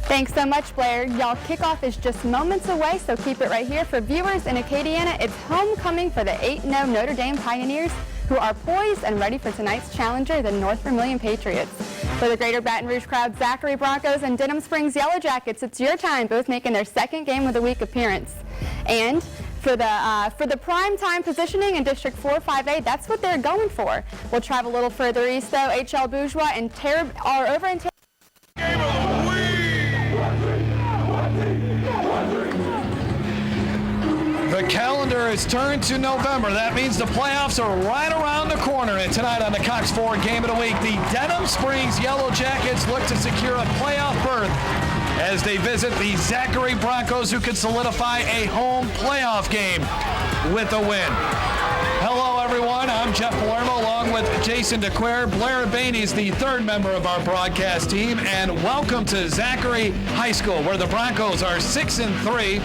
Thanks so much, Blair. Y'all, kickoff is just moments away, so keep it right here. For viewers in Acadiana, it's homecoming for the 8-0 Notre Dame Pioneers, who are poised and ready for tonight's challenger, the North Vermilion Patriots. For the Greater Baton Rouge crowd, Zachary Broncos and Denham Springs Yellow Jackets, it's your time, both making their second game of the week appearance. And for the prime time positioning in District 4-5A, that's what they're going for. We'll travel a little further east, though. H.L. Bourgeois and are over in Game of the week. The calendar is turned to November. That means the playoffs are right around the corner. And tonight on the Cox 4 Game of the Week, the Denham Springs Yellow Jackets look to secure a playoff berth as they visit the Zachary Broncos, who could solidify a home playoff game with a win. Hello, everyone. I'm Jeff Palermo, along with Jason DeQuare. Blair Bainey is the third member of our broadcast team, and welcome to Zachary High School, where the Broncos are 6-3,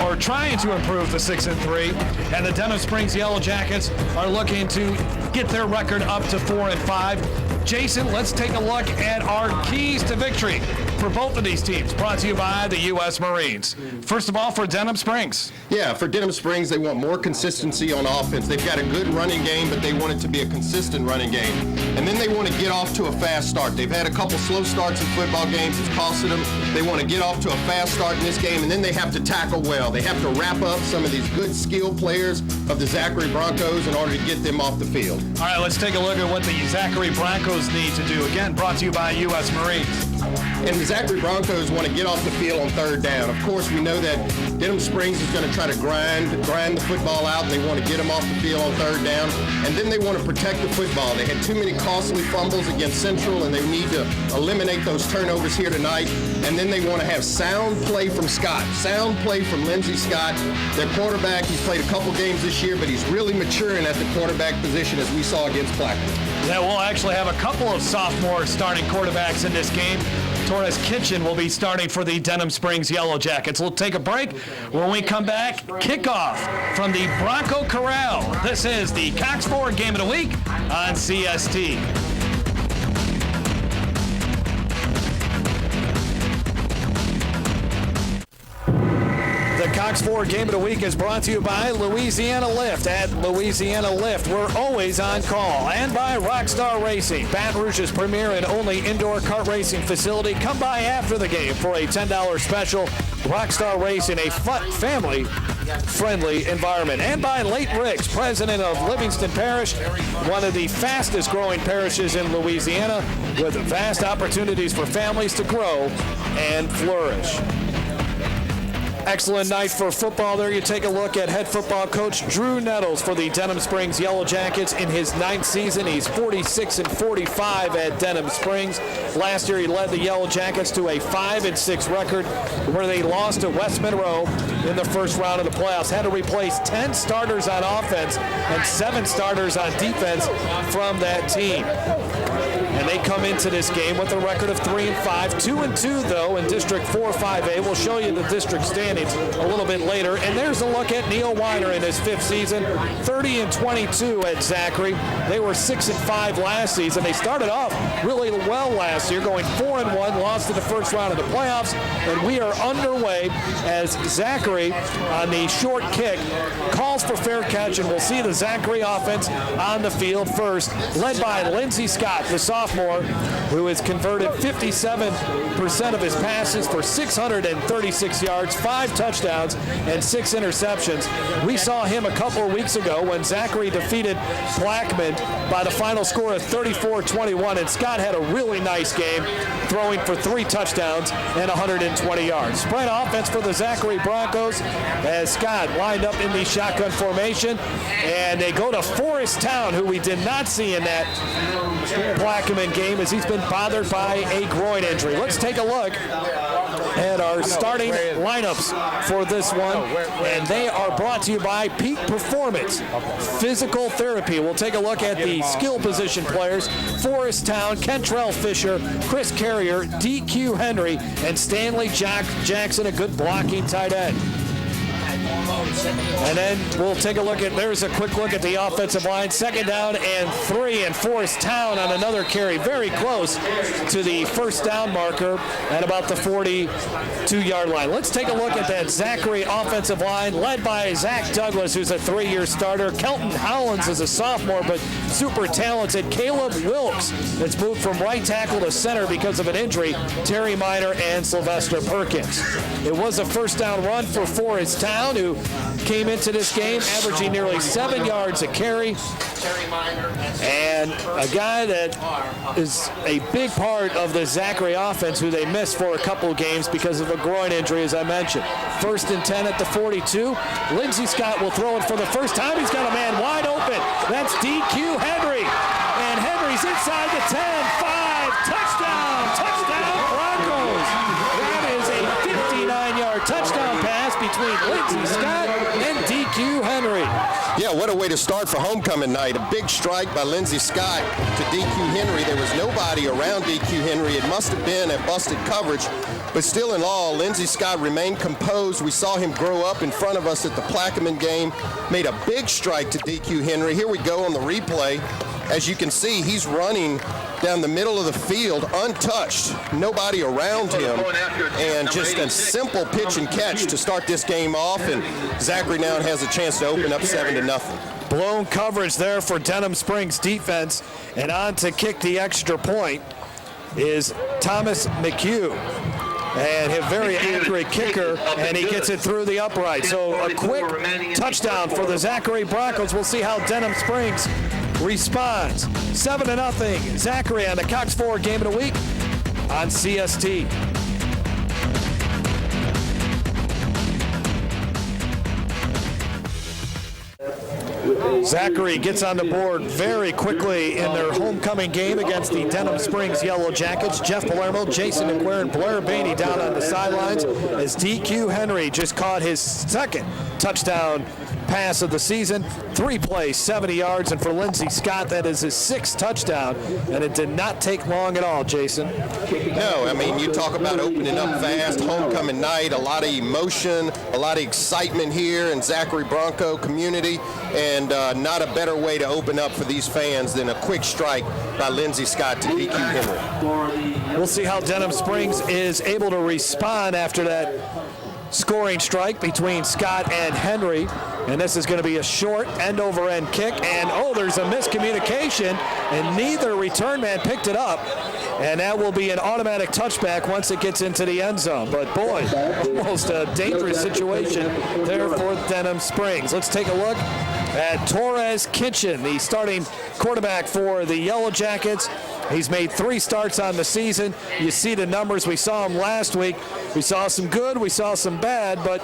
or trying to improve to 6-3, and the Denham Springs Yellow Jackets are looking to get their record up to 4-5. Jason, let's take a look at our keys to victory for both of these teams, brought to you by the U.S. Marines. First of all, for Denham Springs. Yeah, for Denham Springs, they want more consistency on offense. They've got a good running game, but they want it to be a consistent running game. And then they want to get off to a fast start. They've had a couple slow starts in football games. It's costed them. They want to get off to a fast start in this game, and then they have to tackle well. They have to wrap up some of these good skill players of the Zachary Broncos in order to get them off the field. All right, let's take a look at what the Zachary Broncos need to do. Again, brought to you by U.S. Marines. And the Zachary Broncos want to get off the field on third down. Of course, we know that Denham Springs is going to try to grind the football out. They want to get them off the field on third down. And then they want to protect the football. They had too many costly fumbles against Central, and they need to eliminate those turnovers here tonight. And then they want to have sound play from Scott, sound play from Lindsey Scott. Their quarterback, he's played a couple games this year, but he's really maturing at the quarterback position, as we saw against Plaquemine. Yeah, we'll actually have a couple of sophomore starting quarterbacks in this game. Torres Kitchen will be starting for the Denham Springs Yellow Jackets. We'll take a break. When we come back, kickoff from the Bronco Corral. This is the Cox 4 Game of the Week on CST. The Cox 4 Game of the Week is brought to you by Louisiana Lift. At Louisiana Lift, we're always on call. And by Rockstar Racing, Baton Rouge's premier and only indoor kart racing facility. Come by after the game for a $10 special. Rockstar Racing, a fun, family-friendly environment. And by Leighton Ricks, president of Livingston Parish, one of the fastest growing parishes in Louisiana, with vast opportunities for families to grow and flourish. Excellent night for football there. You take a look at head football coach Drew Nettles for the Denham Springs Yellow Jackets in his 9th season. He's 46-45 at Denham Springs. Last year he led the Yellow Jackets to a 5-6 record where they lost to West Monroe in the first round of the playoffs. Had to replace 10 starters on offense and 7 starters on defense from that team. And they come into this game with a record of 3-5, 2-2 though in District 4-5A. We'll show you the district standings a little bit later. And there's a look at Neil Weiner in his 5th season, 30-22 at Zachary. They were 6-5 last season. They started off really well last year, going 4-1, lost in the first round of the playoffs. And we are underway as Zachary on the short kick calls for fair catch, and we'll see the Zachary offense on the field first, led by Lindsey Scott, the sophomore, who has converted 57% of his passes for 636 yards, 5 touchdowns, and 6 interceptions. We saw him a couple of weeks ago when Zachary defeated Plaquemine by the final score of 34-21, and Scott had a really nice game, throwing for 3 touchdowns and 120 yards. Spread offense for the Zachary Broncos as Scott lined up in the shotgun formation, and they go to Forest Town, who we did not see in that Plaquemine game, as he's been bothered by a groin injury. Let's take a look at our starting lineups for this one, and they are brought to you by Peak Performance Physical Therapy. We'll take a look at the skill position players: Forest Town, Kentrell Fisher, Chris Carrier, DQ Henry, and Stanley Jackson, a good blocking tight end. And then we'll take a look at, there's a quick look at the offensive line. 2nd down and 3, and Forest Town on another carry, very close to the first down marker at about the 42-yard line. Let's take a look at that Zachary offensive line, led by Zach Douglas, who's a 3-year starter. Kelton Howlands is a sophomore, but super talented. Caleb Wilkes, that's moved from right tackle to center because of an injury. Terry Miner and Sylvester Perkins. It was a first down run for Forest Town, who came into this game averaging nearly 7 yards a carry. And a guy that is a big part of the Zachary offense, who they missed for a couple of games because of a groin injury, as I mentioned. 1st and 10 at the 42. Lindsey Scott will throw it for the first time. He's got a man wide open. That's DQ Henry. And Henry's inside the 10. 5. Touchdown Broncos. That is a 59-yard touchdown pass between Lindsey Scott and DQ Henry. Yeah, what a way to start for homecoming night. A big strike by Lindsey Scott to DQ Henry. There was nobody around DQ Henry. It must have been a busted coverage. But still in all, Lindsey Scott remained composed. We saw him grow up in front of us at the Plaquemine game. Made a big strike to DQ Henry. Here we go on the replay. As you can see, he's running down the middle of the field untouched. Nobody around him. And just a simple pitch and catch to start this game off. And Zachary now has a chance to open up 7-0. Blown coverage there for Denham Springs defense. And on to kick the extra point is Thomas McHugh. And a very accurate kicker, and he gets it through the upright. So a quick touchdown for the Zachary Broncos. We'll see how Denham Springs responds. 7-0, Zachary on the Cox 4 Game of the Week on CST. Zachary gets on the board very quickly in their homecoming game against the Denham Springs Yellow Jackets. Jeff Palermo, Jason McQuarrie, and Blair Bainey down on the sidelines as DQ Henry just caught his 2nd touchdown pass of the season. 3 plays, 70 yards, and for Lindsey Scott, that is his 6th touchdown, and it did not take long at all, Jason. No, I mean, you talk about opening up fast, homecoming night, a lot of emotion, a lot of excitement here in Zachary Bronco community, and not a better way to open up for these fans than a quick strike by Lindsey Scott to DQ Henry. We'll see how Denham Springs is able to respond after that scoring strike between Scott and Henry. And this is going to be a short end-over-end kick. And, there's a miscommunication, and neither return man picked it up. And that will be an automatic touchback once it gets into the end zone. But, boy, almost a dangerous situation there for Denham Springs. Let's take a look at Torres Kitchen, the starting quarterback for the Yellow Jackets. He's made 3 starts on the season. You see the numbers. We saw him last week. We saw some good, we saw some bad, but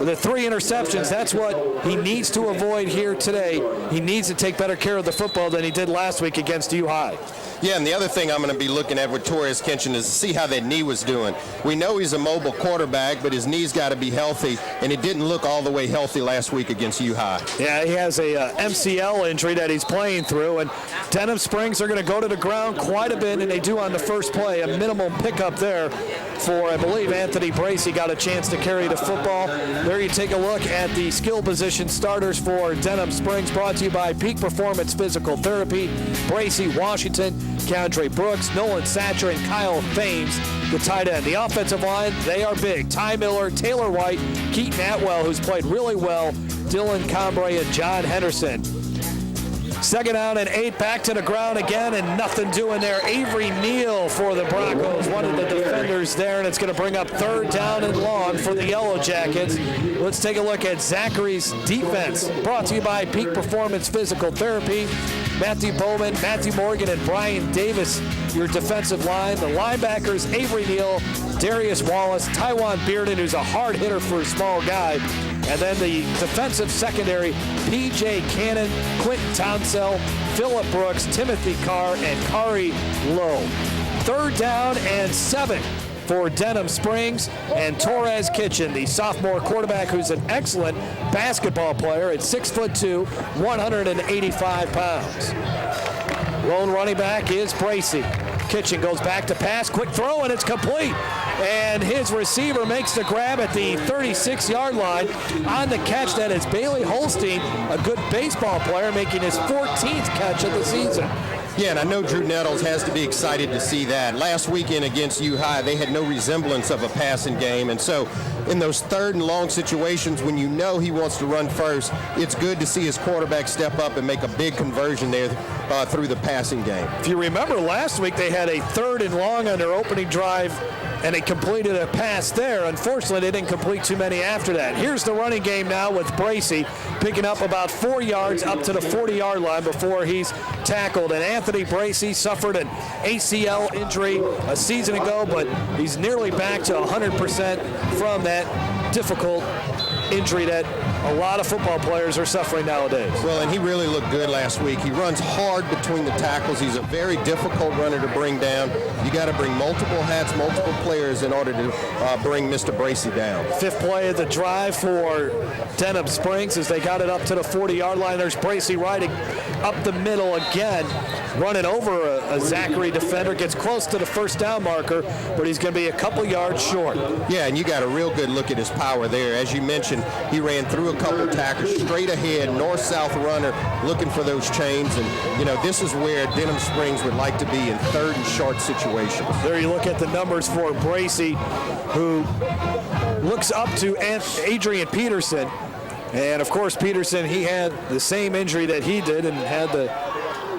the 3 interceptions, that's what he needs to avoid here today. He needs to take better care of the football than he did last week against U-High. Yeah, and the other thing I'm going to be looking at with Torres Kitchen is to see how that knee was doing. We know he's a mobile quarterback, but his knee's got to be healthy, and it didn't look all the way healthy last week against U-High. Yeah, he has a MCL injury that he's playing through, and Denham Springs are going to go to the ground quite a bit, and they do on the first play. A minimum pickup there for, I believe, Anthony Bracey got a chance to carry the football. There you take a look at the skill position starters for Denham Springs, brought to you by Peak Performance Physical Therapy, Bracey, Washington, Keandre Brooks, Nolan Satcher, and Kyle Thames, the tight end. The offensive line, they are big. Ty Miller, Taylor White, Keaton Atwell, who's played really well, Dylan Combray, and John Henderson. 2nd down and 8, back to the ground again, and nothing doing there. Avery Neal for the Broncos, one of the defenders there, and it's going to bring up 3rd down and long for the Yellow Jackets. Let's take a look at Zachary's defense, brought to you by Peak Performance Physical Therapy. Matthew Bowman, Matthew Morgan, and Brian Davis, your defensive line. The linebackers, Avery Neal, Darius Wallace, Tywan Bearden, who's a hard hitter for a small guy. And then the defensive secondary, P.J. Cannon, Quentin Townsell, Phillip Brooks, Timothy Carr, and Kari Lowe. 3rd down and 7 for Denham Springs, and Torres Kitchen, the sophomore quarterback, who's an excellent basketball player at 6'2", 185 pounds. Lone running back is Bracey. Kitchen goes back to pass, quick throw, and it's complete. And his receiver makes the grab at the 36-yard line. On the catch, that is Bailey Holstein, a good baseball player, making his 14th catch of the season. Yeah, and I know Drew Nettles has to be excited to see that. Last weekend against U-High, they had no resemblance of a passing game. And so in those third and long situations, when you know he wants to run first, it's good to see his quarterback step up and make a big conversion there through the passing game. If you remember last week, they had a third and long on their opening drive, and they completed a pass there. Unfortunately, they didn't complete too many after that. Here's the running game now with Bracey picking up about 4 yards up to the 40-yard line before he's tackled. And Anthony Bracey suffered an ACL injury a season ago, but he's nearly back to 100% from that difficult injury that a lot of football players are suffering nowadays. Well, and he really looked good last week. He runs hard between the tackles. He's a very difficult runner to bring down. You got to bring multiple hats, multiple players in order to bring Mr. Bracey down. Fifth play of the drive for Denham Springs as they got it up to the 40-yard line. There's Bracey riding up the middle again, running over a Zachary defender, gets close to the first down marker, but he's going to be a couple yards short. Yeah, and you got a real good look at his power there. As you mentioned, he ran through a couple tackles, straight ahead, north-south runner, looking for those chains. And, you know, this is where Denham Springs would like to be in third and short situations. There you look at the numbers for Bracey, who looks up to Adrian Peterson. And, of course, Peterson, he had the same injury that he did and had the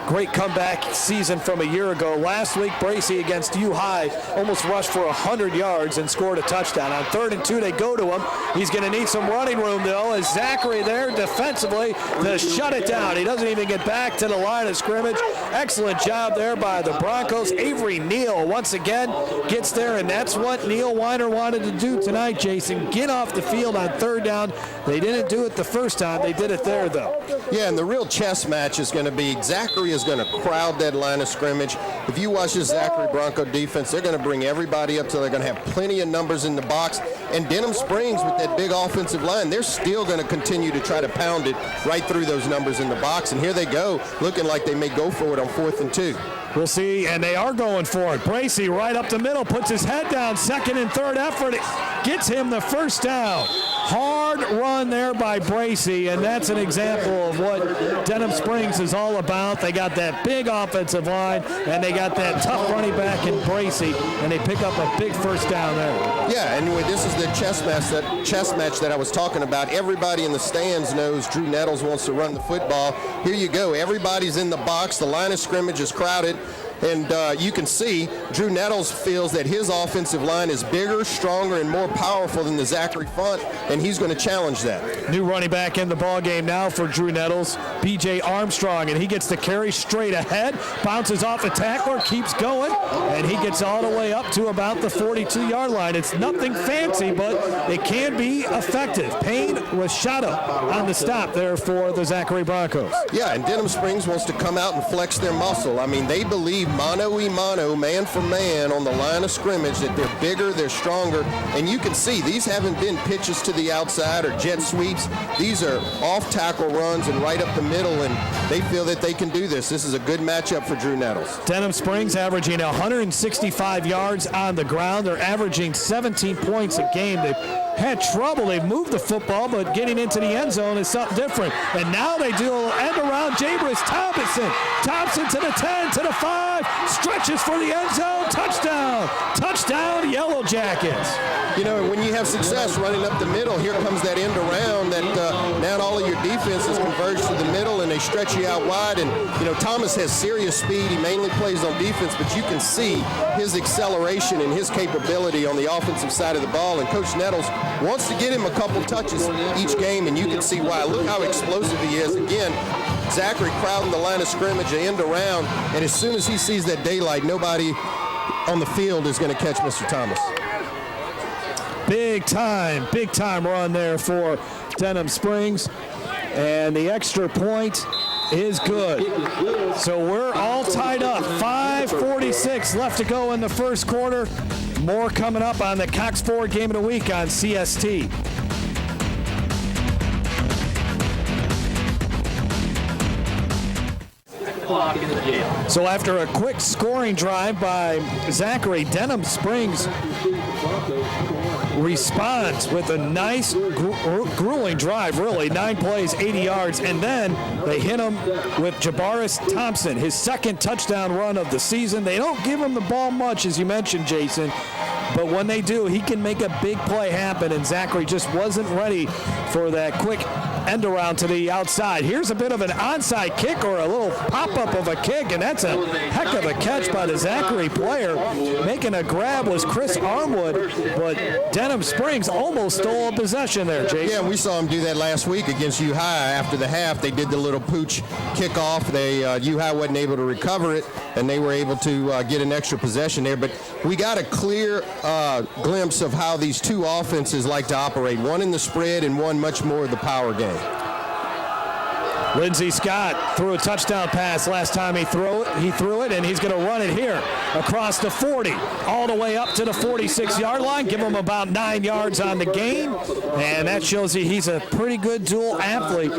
great comeback season from a year ago. Last week, Bracey against U-High almost rushed for 100 yards and scored a touchdown. On 3rd and 2, they go to him. He's going to need some running room, though, as Zachary there defensively to shut it down. He doesn't even get back to the line of scrimmage. Excellent job there by the Broncos. Avery Neal once again gets there, and that's what Neil Weiner wanted to do tonight, Jason. Get off the field on 3rd down. They didn't do it the first time. They did it there, though. Yeah, and the real chess match is going to be Zachary is going to crowd that line of scrimmage. If you watch the Zachary Bronco defense, they're going to bring everybody up till they're going to have plenty of numbers in the box. And Denham Springs, with that big offensive line, they're still going to continue to try to pound it right through those numbers in the box. And here they go, looking like they may go for it on 4th and 2. We'll see, and they are going for it. Bracey right up the middle, puts his head down, 2nd and 3rd effort. It gets him the first down. Hard run there by Bracey, and that's an example of what Denham Springs is all about. They got that big offensive line, and they got that tough running back in Bracey, and they pick up a big first down there. Yeah, and this is the chess match that I was talking about. Everybody in the stands knows Drew Nettles wants to run the football. Here you go. Everybody's in the box. The line of scrimmage is crowded. And you can see Drew Nettles feels that his offensive line is bigger, stronger, and more powerful than the Zachary front, and he's going to challenge that. New running back in the ball game now for Drew Nettles, B.J. Armstrong, and he gets the carry straight ahead, bounces off a tackler, keeps going, and he gets all the way up to about the 42-yard line. It's nothing fancy, but it can be effective. Payne Rashado on the stop there for the Zachary Broncos. Yeah, and Denham Springs wants to come out and flex their muscle. I mean, they believe mano-a-mano, man for man on the line of scrimmage, that they're bigger, they're stronger, and you can see these haven't been pitches to the outside or jet sweeps. These are off-tackle runs and right up the middle, and they feel that they can do this. This is a good matchup for Drew Nettles. Denham Springs averaging 165 yards on the ground. They're averaging 17 points a game. They've had trouble. They've moved the football, but getting into the end zone is something different. And now they do a end around Jabris Thompson. Thompson to the 10, to the 5, stretches for the end zone. Touchdown. Touchdown, Yellow Jackets. You know, when you have success running up the middle, here comes that end around that now all of your defense is converged to the middle and they stretch you out wide. And, you know, Thomas has serious speed. He mainly plays on defense, but you can see his acceleration and his capability on the offensive side of the ball. And Coach Nettles wants to get him a couple touches each game, and you can see why. Look how explosive he is. Again, Zachary crowding the line of scrimmage, the end around, and as soon as he sees that daylight, nobody on the field is going to catch Mr. Thomas. Big time run there for Denham Springs, and the extra point is good. So we're all tied up. 5:46 left to go in the first quarter. More coming up on the Cox Ford Game of the Week on CST. So after a quick scoring drive by Zachary, Denham Springs responds with a nice grueling drive, really. 9 plays, 80 yards, and then they hit him with Jabaris Thompson, his second touchdown run of the season. They don't give him the ball much, as you mentioned, Jason, but when they do, he can make a big play happen, and Zachary just wasn't ready for that quick end around to the outside. Here's a bit of an onside kick, or a little pop-up of a kick, and that's a heck of a catch by the Zachary player. Making a grab was Chris Armwood, but Denham Springs almost stole a possession there, Jason. Yeah, we saw him do that last week against U-High. After the half, they did the little pooch kickoff. U-High wasn't able to recover it, and they were able to get an extra possession there. But we got a clear glimpse of how these two offenses like to operate, one in the spread and one much more of the power game. Lindsey Scott threw a touchdown pass last time he threw it, and he's going to run it here across the 40, all the way up to the 46-yard line. Give him about 9 yards on the gain, and that shows you he's a pretty good dual athlete.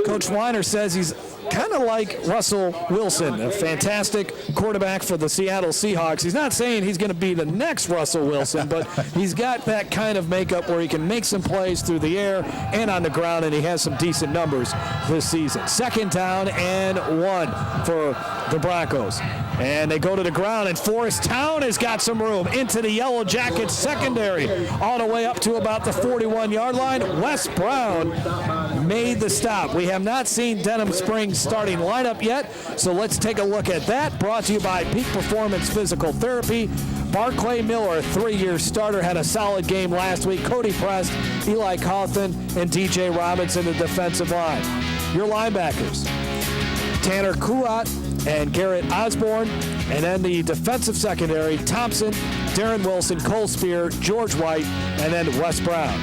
Coach Weiner says he's kind of like Russell Wilson, a fantastic quarterback for the Seattle Seahawks. He's not saying he's going to be the next Russell Wilson, but he's got that kind of makeup where he can make some plays through the air and on the ground, and he has some decent numbers this season. 2nd down and 1 for the Broncos. And they go to the ground, and Forest Town has got some room into the Yellow Jackets secondary, all the way up to about the 41-yard line. Wes Brown made the stop. We have not seen Denham Springs starting lineup yet, so let's take a look at that. Brought to you by Peak Performance Physical Therapy. Barclay Miller, 3-year starter, had a solid game last week. Cody Prest, Eli Cawthon, and DJ Robinson, the defensive line. Your linebackers, Tanner Kuat and Garrett Osborne, and then the defensive secondary, Thompson, Darren Wilson, Cole Spear, George White, and then Wes Brown.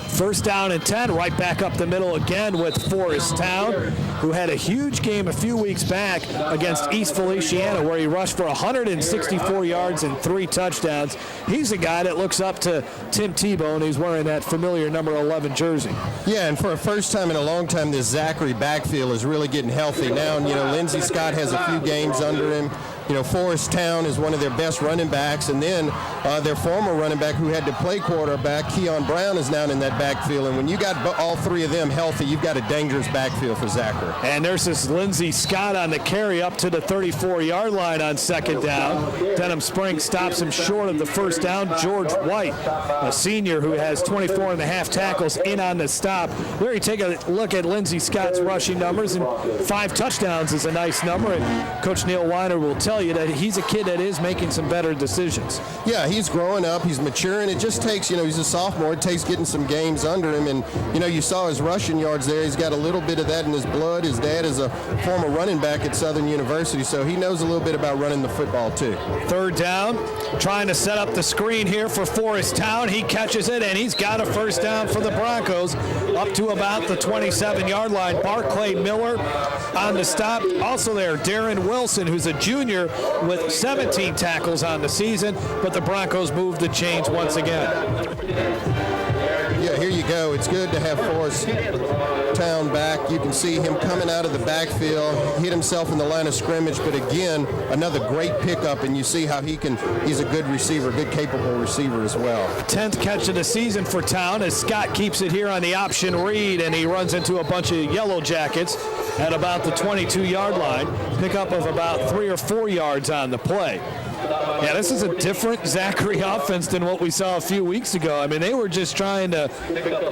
1st down and 10, right back up the middle again with Forest Town, who had a huge game a few weeks back against East Feliciana, where he rushed for 164 yards and 3 touchdowns. He's a guy that looks up to Tim Tebow, and he's wearing that familiar number 11 jersey. Yeah, and for a first time in a long time, this Zachary backfield is really getting healthy now. And, Lindsey Scott has a few games under him. Forest Town is one of their best running backs, and then their former running back who had to play quarterback, Keon Brown, is now in that backfield. And when you got all 3 of them healthy, you've got a dangerous backfield for Zachary. And there's this Lindsey Scott on the carry up to the 34-yard line on 2nd down. Denham Springs stops him short of the 1st down. George White, a senior who has 24 and a half tackles, in on the stop. There you take a look at Lindsey Scott's rushing numbers, and 5 touchdowns is a nice number. And Coach Neil Weiner will tell you that he's a kid that is making some better decisions. Yeah, he's growing up, he's maturing. It just takes, he's a sophomore, it takes getting some games under him, and you saw his rushing yards there. He's got a little bit of that in his blood. His dad is a former running back at Southern University, so he knows a little bit about running the football too. 3rd down, trying to set up the screen here for Forest Town. He catches it, and he's got a 1st down for the Broncos up to about the 27-yard line. Barclay Miller on the stop. Also there, Darren Wilson, who's a junior with 17 tackles on the season, but the Broncos move the chains once again. Yeah, here you go. It's good to have Forest Town back. You can see him coming out of the backfield, hit himself in the line of scrimmage, but again, another great pickup, and you see how he's a good receiver, good capable receiver as well. 10th catch of the season for Town as Scott keeps it here on the option read, and he runs into a bunch of Yellow Jackets at about the 22-yard line. Pickup of about 3 or 4 yards on the play. Yeah, this is a different Zachary offense than what we saw a few weeks ago. I mean, they were just trying to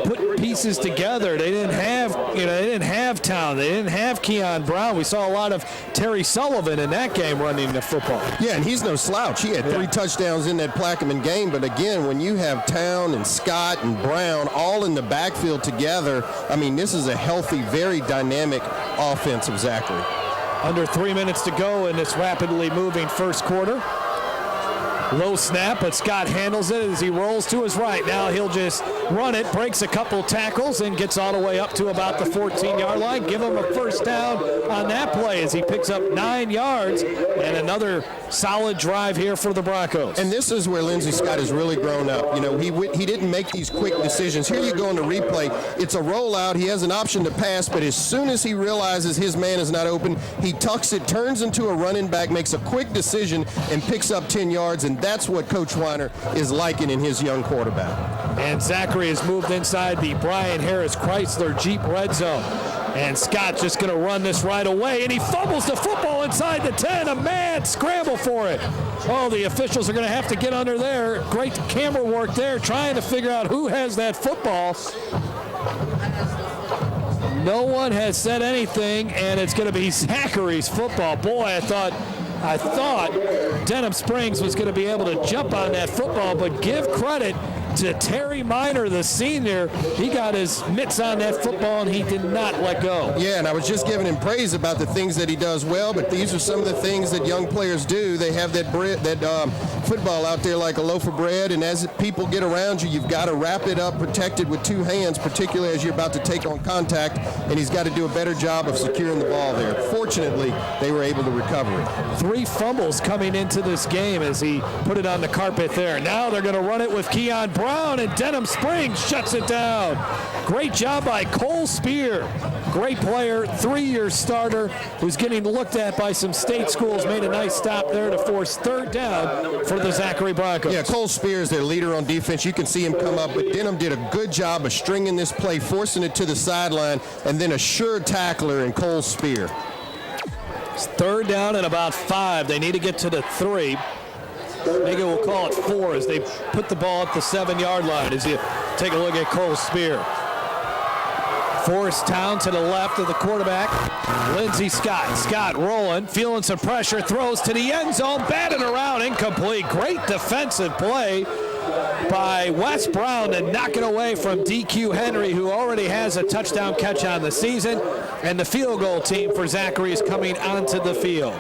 put pieces together. They didn't have, they didn't have Town. They didn't have Keon Brown. We saw a lot of Terry Sullivan in that game running the football. Yeah, and he's no slouch. He had 3 touchdowns in that Plaquemine game. But again, when you have Town and Scott and Brown all in the backfield together, I mean, this is a healthy, very dynamic offense of Zachary. Under 3 minutes to go in this rapidly moving first quarter. Low snap, but Scott handles it as he rolls to his right. Now he'll just run it, breaks a couple tackles, and gets all the way up to about the 14-yard line. Give him a first down on that play as he picks up 9 yards, and another solid drive here for the Broncos. And this is where Lindsey Scott has really grown up. You know, he didn't make these quick decisions. Here you go in the replay. It's a rollout. He has an option to pass, but as soon as he realizes his man is not open, he tucks it, turns into a running back, makes a quick decision, and picks up 10 yards, and that's what Coach Weiner is liking in his young quarterback. And Zachary has moved inside the Brian Harris Chrysler Jeep red zone. And Scott just going to run this right away, and he fumbles the football inside the 10. A mad scramble for it. Oh, the officials are going to have to get under there. Great camera work there, trying to figure out who has that football. No one has said anything, and it's going to be Zachary's football. Boy, I thought Denham Springs was going to be able to jump on that football, but give credit to Terry Minor, the senior. He got his mitts on that football, and he did not let go. Yeah, and I was just giving him praise about the things that he does well, but these are some of the things that young players do. They have that football out there like a loaf of bread, and as people get around you, you've got to wrap it up, protected with 2 hands, particularly as you're about to take on contact, and he's got to do a better job of securing the ball there. Fortunately, they were able to recover it. 3 fumbles coming into this game as he put it on the carpet there. Now they're going to run it with Keon Brown, and Denham Springs shuts it down. Great job by Cole Spear. Great player, 3-year starter, who's getting looked at by some state schools. Made a nice stop there to force 3rd down for the Zachary Broncos. Yeah, Cole Spear is their leader on defense. You can see him come up, but Denham did a good job of stringing this play, forcing it to the sideline, and then a sure tackler in Cole Spear. It's 3rd down and about 5. They need to get to the 3. Maybe we'll call it 4 as they put the ball at the 7-yard line as you take a look at Cole Spear. Forrest Town to the left of the quarterback. Lindsey Scott. Scott rolling, feeling some pressure, throws to the end zone, batted around, incomplete. Great defensive play by Wes Brown to knock it away from DQ Henry, who already has a touchdown catch on the season. And the field goal team for Zachary is coming onto the field.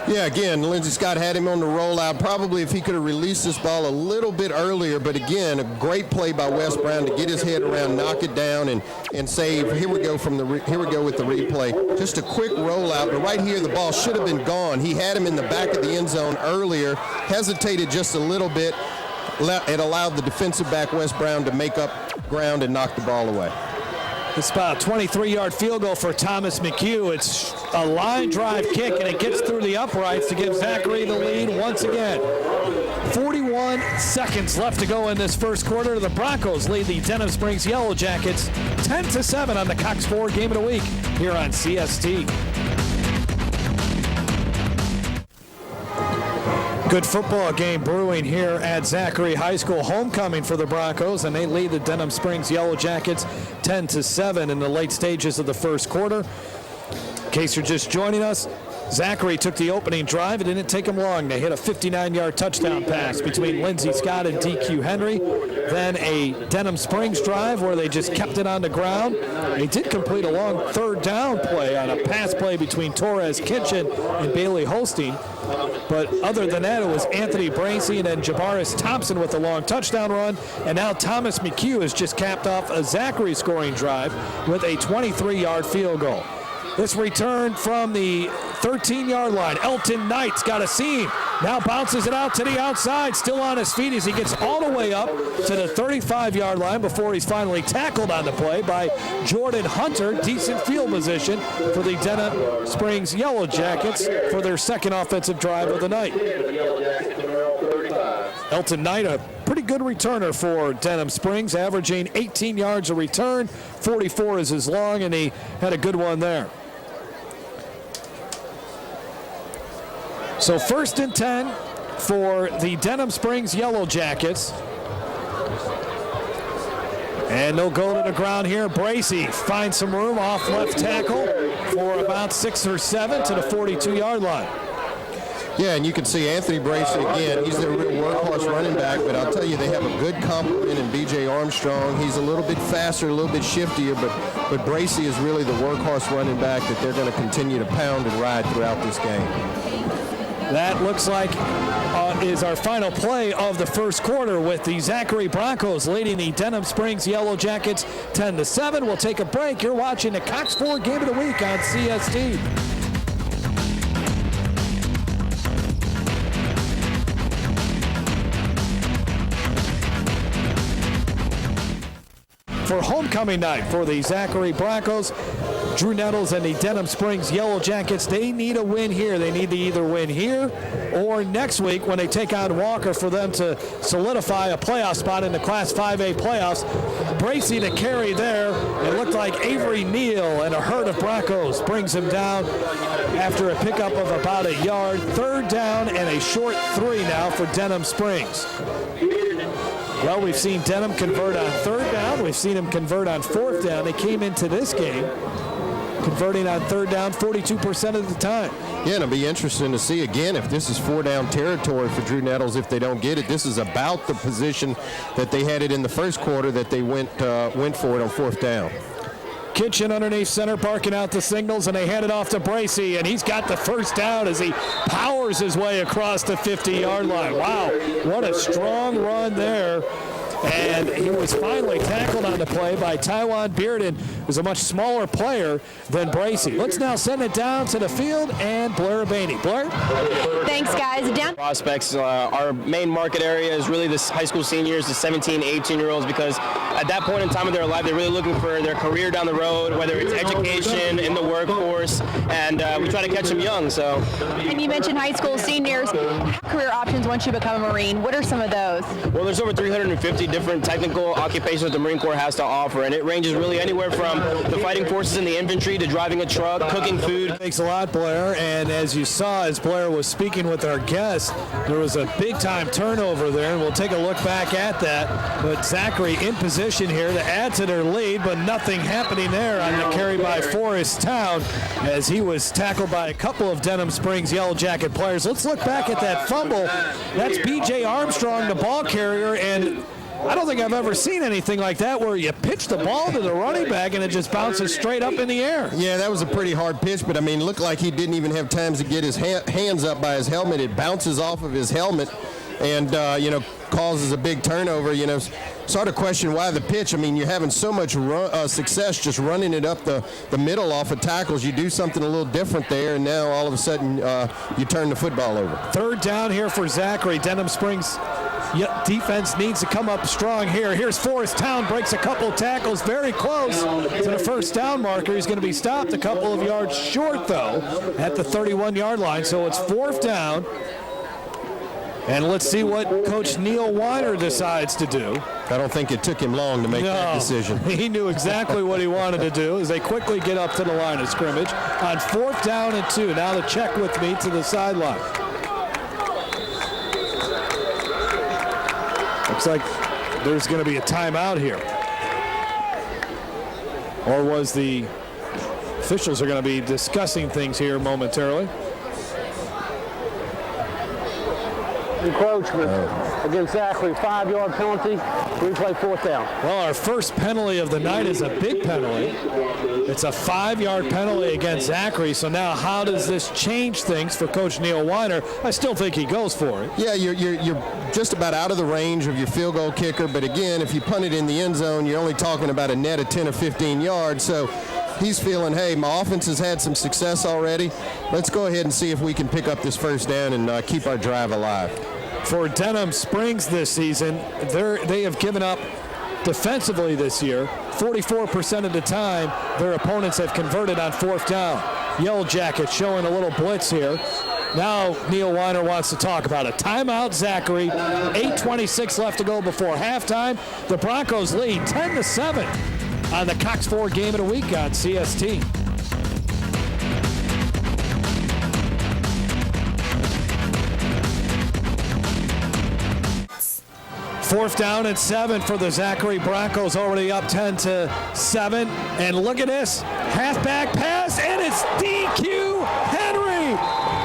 Yeah, again, Lindsey Scott had him on the rollout. Probably if he could have released this ball a little bit earlier, but again, a great play by Wes Brown to get his head around, knock it down, and save. Here we go with the replay. Just a quick rollout, but right here the ball should have been gone. He had him in the back of the end zone earlier, hesitated just a little bit. It allowed the defensive back Wes Brown to make up ground and knock the ball away. It's about a 23-yard field goal for Thomas McHugh. It's a line drive kick, and it gets through the uprights to give Zachary the lead once again. 41 seconds left to go in this first quarter. The Broncos lead the Denham Springs Yellow Jackets 10-7 on the Cox 4 Game of the Week here on CST. Good football game brewing here at Zachary High School. Homecoming for the Broncos, and they lead the Denham Springs Yellow Jackets 10-7 in the late stages of the first quarter. In case you're just joining us, Zachary took the opening drive. It didn't take them long. They hit a 59-yard touchdown pass between Lindsey Scott and DQ Henry. Then a Denham Springs drive where they just kept it on the ground. They did complete a long 3rd down play on a pass play between Torres Kitchen and Bailey Holstein. But other than that, it was Anthony Bracy and then Jabaris Thompson with a long touchdown run. And now Thomas McHugh has just capped off a Zachary scoring drive with a 23-yard field goal. This return from the 13-yard line. Elton Knight's got a seam. Now bounces it out to the outside, still on his feet as he gets all the way up to the 35-yard line before he's finally tackled on the play by Jordan Hunter. Decent field position for the Denham Springs Yellow Jackets for their second offensive drive of the night. Elton Knight, a pretty good returner for Denham Springs, averaging 18 yards a return. 44 is his long, and he had a good one there. So 1st and 10 for the Denham Springs Yellow Jackets. And they'll go to the ground here. Bracy finds some room off left tackle for about 6 or 7 to the 42-yard line. Yeah, and you can see Anthony Bracy again. He's their real workhorse running back, but I'll tell you, they have a good complement in B.J. Armstrong. He's a little bit faster, a little bit shiftier, but Bracy is really the workhorse running back that they're going to continue to pound and ride throughout this game. That looks like that is our final play of the first quarter with the Zachary Broncos leading the Denham Springs Yellow Jackets 10-7. We'll take a break. You're watching the Cox 4 Game of the Week on CST. For homecoming night for the Zachary Broncos, Drew Nettles and the Denham Springs Yellow Jackets, they need a win here. They need to either win here or next week when they take on Walker for them to solidify a playoff spot in the Class 5A playoffs. Bracy to carry there. It looked like Avery Neal and a herd of Broncos brings him down after a pickup of about a yard. Third down and a short 3 now for Denham Springs. Well, we've seen Denham convert on third down. We've seen him convert on fourth down. They came into this game converting on third down 42% of the time. Yeah, and it'll be interesting to see again if this is 4-down territory for Drew Nettles if they don't get it. This is about the position that they had it in the first quarter that they went for it on fourth down. Kitchen underneath center, barking out the signals, and they hand it off to Bracy, and he's got the first down as he powers his way across the 50-yard line. Wow, what a strong run there. And he was finally tackled on the play by Taiwan Bearden, who's a much smaller player than Bracy. Let's now send it down to the field and Blair Bainey. Blair? Thanks, guys. Prospects, our main market area is really the high school seniors, the 17, 18-year-olds, because at that point in time of their life, they're really looking for their career down the road, whether it's education, in the workforce, and we try to catch them young. So. And you mentioned high school seniors. Career options once you become a Marine. What are some of those? Well, there's over 350 different technical occupations that the Marine Corps has to offer, and it ranges really anywhere from the fighting forces in the infantry to driving a truck, cooking food. Thanks a lot, Blair. And as you saw, as Blair was speaking with our guest, there was a big-time turnover there, and we'll take a look back at that. But Zachary in position here to add to their lead, but nothing happening there on the carry by Forest Town as he was tackled by a couple of Denham Springs Yellow Jacket players. Let's look back at that fumble. That's B.J. Armstrong, the ball carrier, and I don't think I've ever seen anything like that where you pitch the ball to the running back and it just bounces straight up in the air. Yeah, that was a pretty hard pitch, but I mean, looked like he didn't even have time to get his hands up by his helmet. It bounces off of his helmet and, causes a big turnover. Sort of question why the pitch. I mean, you're having so much success just running it up the middle off of tackles. You do something a little different there, and now all of a sudden you turn the football over. Third down here for Zachary. Denham Springs defense needs to come up strong here. Here's Forest Town, breaks a couple tackles, very close to the first down marker. He's going to be stopped a couple of yards short, though, at the 31-yard line. So it's fourth down. And let's see what Coach Neil Weiner decides to do. I don't think it took him long to make that decision. He knew exactly what he wanted to do as they quickly get up to the line of scrimmage on fourth down and 2. Now the check with me to the sideline. Looks like there's going to be a timeout here. Or was the officials are going to be discussing things here momentarily. Encroachment against Zachary, 5-yard penalty, replay fourth down. Well, our first penalty of the night is a big penalty. It's a 5-yard penalty against Zachary. So now how does this change things for Coach Neil Weiner? I still think he goes for it. Yeah, you're just about out of the range of your field goal kicker. But again, if you punt it in the end zone, you're only talking about a net of 10 or 15 yards. So he's feeling, hey, my offense has had some success already. Let's go ahead and see if we can pick up this first down and keep our drive alive. For Denham Springs this season, they have given up defensively this year. 44% of the time, their opponents have converted on fourth down. Yellow Jackets showing a little blitz here. Now Neil Weiner wants to talk about it. Timeout, Zachary. 8:26 left to go before halftime. The Broncos lead 10-7 on the Cox 4 Game of the Week on CST. Fourth down and 7 for the Zachary Broncos, already up 10-7. And look at this, halfback pass, and it's DQ Henry.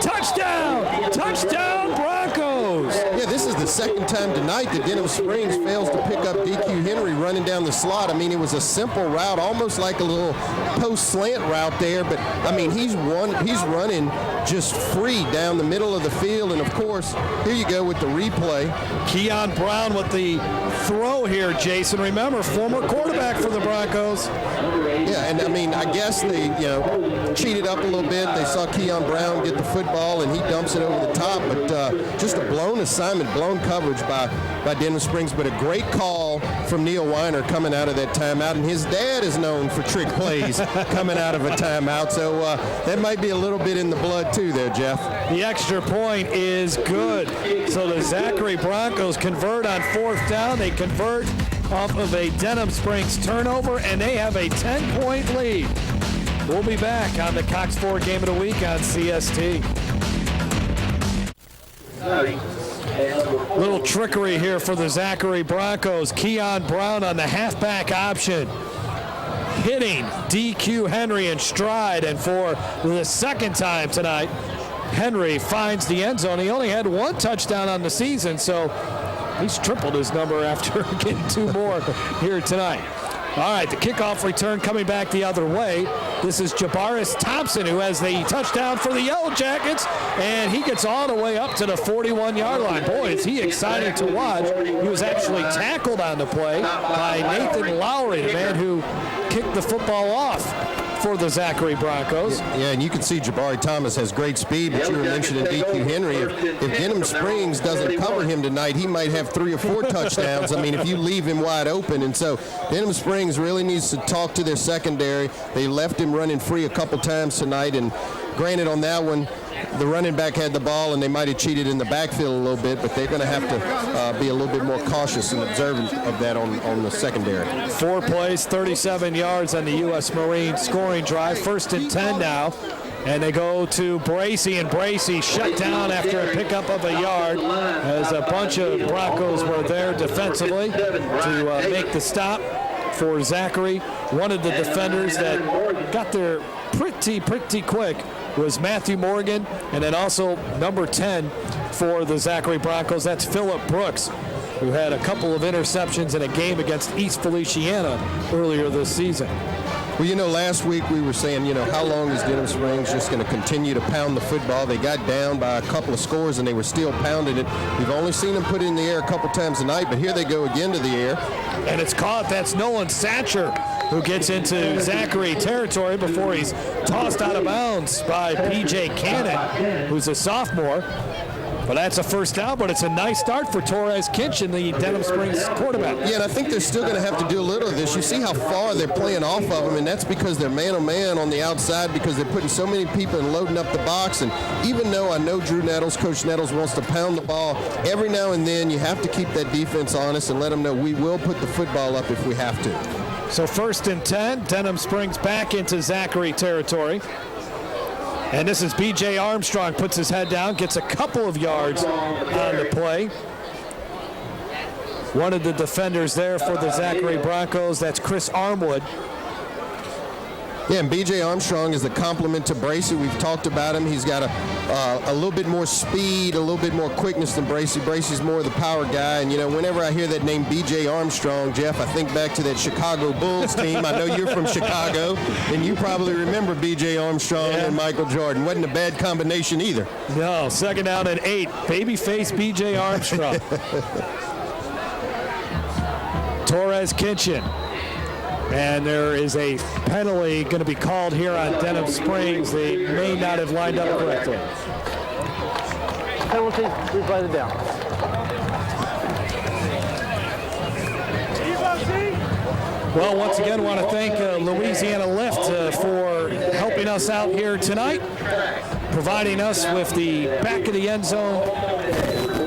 Touchdown, touchdown Broncos. Yeah, this is the second time tonight that Denham Springs fails to pick up DQ Henry running down the slot. I mean, it was a simple route, almost like a little post slant route there, but I mean, he's running just free down the middle of the field. And of course, here you go with the replay. Keon Brown with the throw here, Jason. Remember, former quarterback for the Broncos. Yeah, and I mean, I guess they, cheated up a little bit. They saw Keon Brown get the football, and he dumps it over the top. But just a blown assignment, blown coverage by Denham Springs. But a great call from Neil Weiner coming out of that timeout. And his dad is known for trick plays coming out of a timeout. So that might be a little bit in the blood, too, there, Jeff. The extra point is good. So the Zachary Broncos convert on 4th down. They convert off of a Denham Springs turnover, and they have a 10-point lead. We'll be back on the Cox 4 Game of the Week on CST. Little trickery here for the Zachary Broncos. Keon Brown on the halfback option, hitting DQ Henry in stride, and for the second time tonight, Henry finds the end zone. He only had 1 touchdown on the season, so he's tripled his number after getting 2 more here tonight. All right, the kickoff return coming back the other way. This is Jabaris Thompson, who has the touchdown for the Yellow Jackets, and he gets all the way up to the 41-yard line. Boy, is he exciting to watch. He was actually tackled on the play by Nathan Lowry, the man who kicked the football off for the Zachary Broncos. Yeah, and you can see Jabari Thomas has great speed, but you were mentioning DQ Henry. If Denham Springs doesn't cover him tonight, he might have 3 or 4 touchdowns. I mean, if you leave him wide open. And so Denham Springs really needs to talk to their secondary. They left him running free a couple times tonight, and granted on that one, the running back had the ball, and they might have cheated in the backfield a little bit, but they're going to have to be a little bit more cautious and observant of that on the secondary. 4 plays, 37 yards on the U.S. Marine scoring drive. 1st and 10 now, and they go to Bracey, and Bracey shut down after a pickup of a yard as a bunch of Broncos were there defensively to make the stop for Zachary. One of the defenders that got there pretty quick was Matthew Morgan, and then also number 10 for the Zachary Broncos, that's Phillip Brooks, who had a couple of interceptions in a game against East Feliciana earlier this season. Well, last week we were saying, how long is Denham Springs just going to continue to pound the football? They got down by a couple of scores, and they were still pounding it. We've only seen them put it in the air a couple times tonight, but here they go again to the air. And it's caught. That's Nolan Satcher, who gets into Zachary territory before he's tossed out of bounds by P.J. Cannon, who's a sophomore. But that's a 1st down, but it's a nice start for Torres Kinchin, the Denham Springs quarterback. Yeah, and I think they're still going to have to do a little of this. You see how far they're playing off of them, and that's because they're man-on-man on the outside, because they're putting so many people and loading up the box. And even though I know Coach Nettles wants to pound the ball, every now and then you have to keep that defense honest and let them know we will put the football up if we have to. So 1st and 10, Denham Springs back into Zachary territory. And this is B.J. Armstrong, puts his head down, gets a couple of yards on the play. One of the defenders there for the Zachary Broncos, that's Chris Armwood. Yeah, and B.J. Armstrong is a compliment to Bracey. We've talked about him. He's got a little bit more speed, a little bit more quickness than Bracey. Bracey's more the power guy. And, whenever I hear that name B.J. Armstrong, Jeff, I think back to that Chicago Bulls team. I know you're from Chicago, and you probably remember B.J. Armstrong and Michael Jordan. Wasn't a bad combination either. No, 2nd down and 8. Babyface B.J. Armstrong. Torres Kinchin. And there is a penalty going to be called here on Denham Springs. They may not have lined up correctly. Penalty, replay the down. Well, once again, I want to thank Louisiana Lift for helping us out here tonight, providing us with the back of the end zone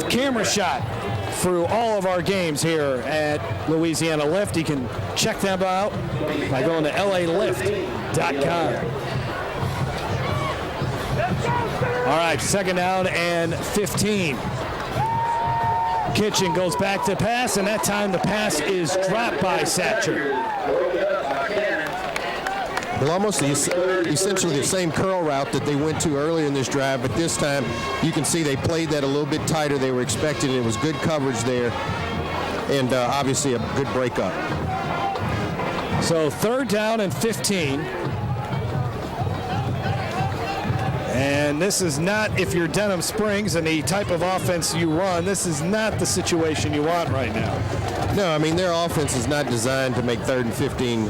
camera shot through all of our games here at Louisiana Lift. You can check them out by going to lalift.com. All right, 2nd down and 15. Kitchen goes back to pass, and that time the pass is dropped by Satcher. Well, almost essentially the same curl route that they went to earlier in this drive, but this time you can see they played that a little bit tighter. They were expecting it. It was good coverage there, and obviously a good breakup. So 3rd down and 15. And this is not, if you're Denham Springs and the type of offense you run, this is not the situation you want right now. No, I mean, their offense is not designed to make 3rd and 15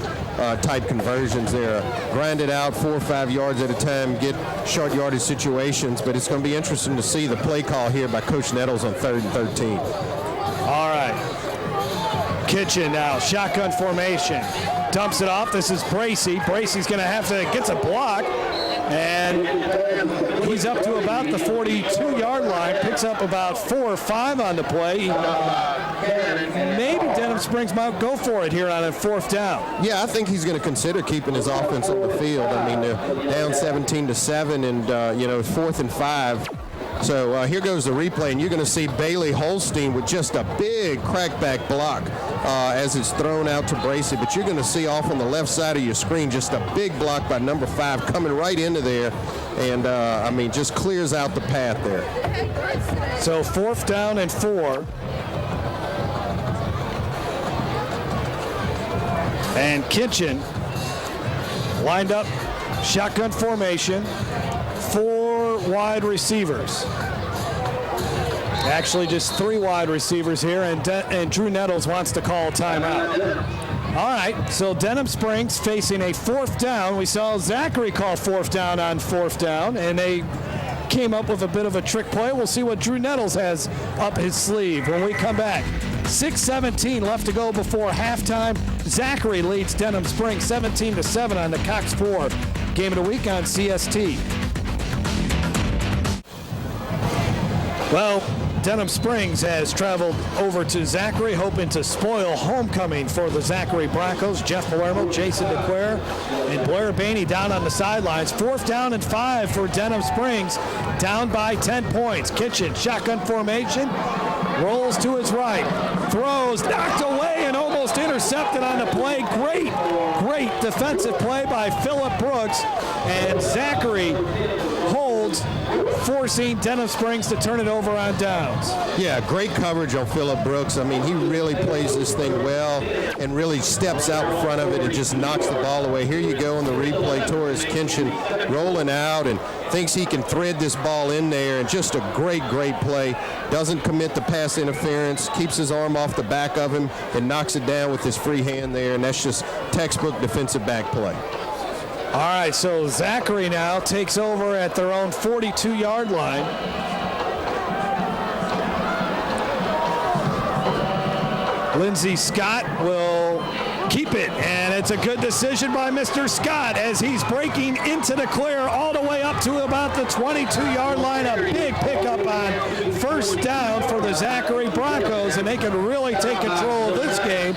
type conversions. They're grinded out 4 or 5 yards at a time, get short yardage situations, but it's going to be interesting to see the play call here by Coach Nettles on 3rd and 13. All right. Kitchen now, shotgun formation. Dumps it off. This is Bracey. Bracey's going to have to, gets a block, and he's up to about the 42-yard line, picks up about 4 or 5 on the play. Maybe Denham Springs might go for it here on a 4th down. Yeah, I think he's going to consider keeping his offense on the field. I mean, they're down 17-7, and, 4th and 5. So here goes the replay, and you're going to see Bailey Holstein with just a big crackback block as it's thrown out to Bracey. But you're going to see off on the left side of your screen just a big block by number 5 coming right into there, and, just clears out the path there. So 4th down and 4. And Kitchen lined up, shotgun formation, 4 wide receivers. Actually, just 3 wide receivers here, and Drew Nettles wants to call timeout. All right, so Denham Springs facing a 4th down. We saw Zachary call 4th down on 4th down, and they came up with a bit of a trick play. We'll see what Drew Nettles has up his sleeve when we come back. 6:17 left to go before halftime. Zachary leads Denham Springs 17-7 on the Cox 4 Game of the Week on CST. Well, Denham Springs has traveled over to Zachary, hoping to spoil homecoming for the Zachary Broncos. Jeff Palermo, Jason DeQuare, and Blair Bainey down on the sidelines. 4th down and 5 for Denham Springs, down by 10 points. Kitchen, shotgun formation, rolls to his right, throws, knocked away, and almost intercepted on the play. Great defensive play by Phillip Brooks, and Zachary holds, forcing Denham Springs to turn it over on downs. Yeah, great coverage on Phillip Brooks. I mean, he really plays this thing well and really steps out in front of it and just knocks the ball away. Here you go on the replay, Torres Kinchin rolling out and thinks he can thread this ball in there, and just a great play. Doesn't commit the pass interference, keeps his arm off the back of him and knocks it down with his free hand there, and that's just textbook defensive back play. All right, so Zachary now takes over at their own 42-yard line. Lindsey Scott will keep it, and it's a good decision by Mr. Scott as he's breaking into the clear all the way up to about the 22-yard line. A big pickup on 1st down for the Zachary Broncos, and they can really take control of this game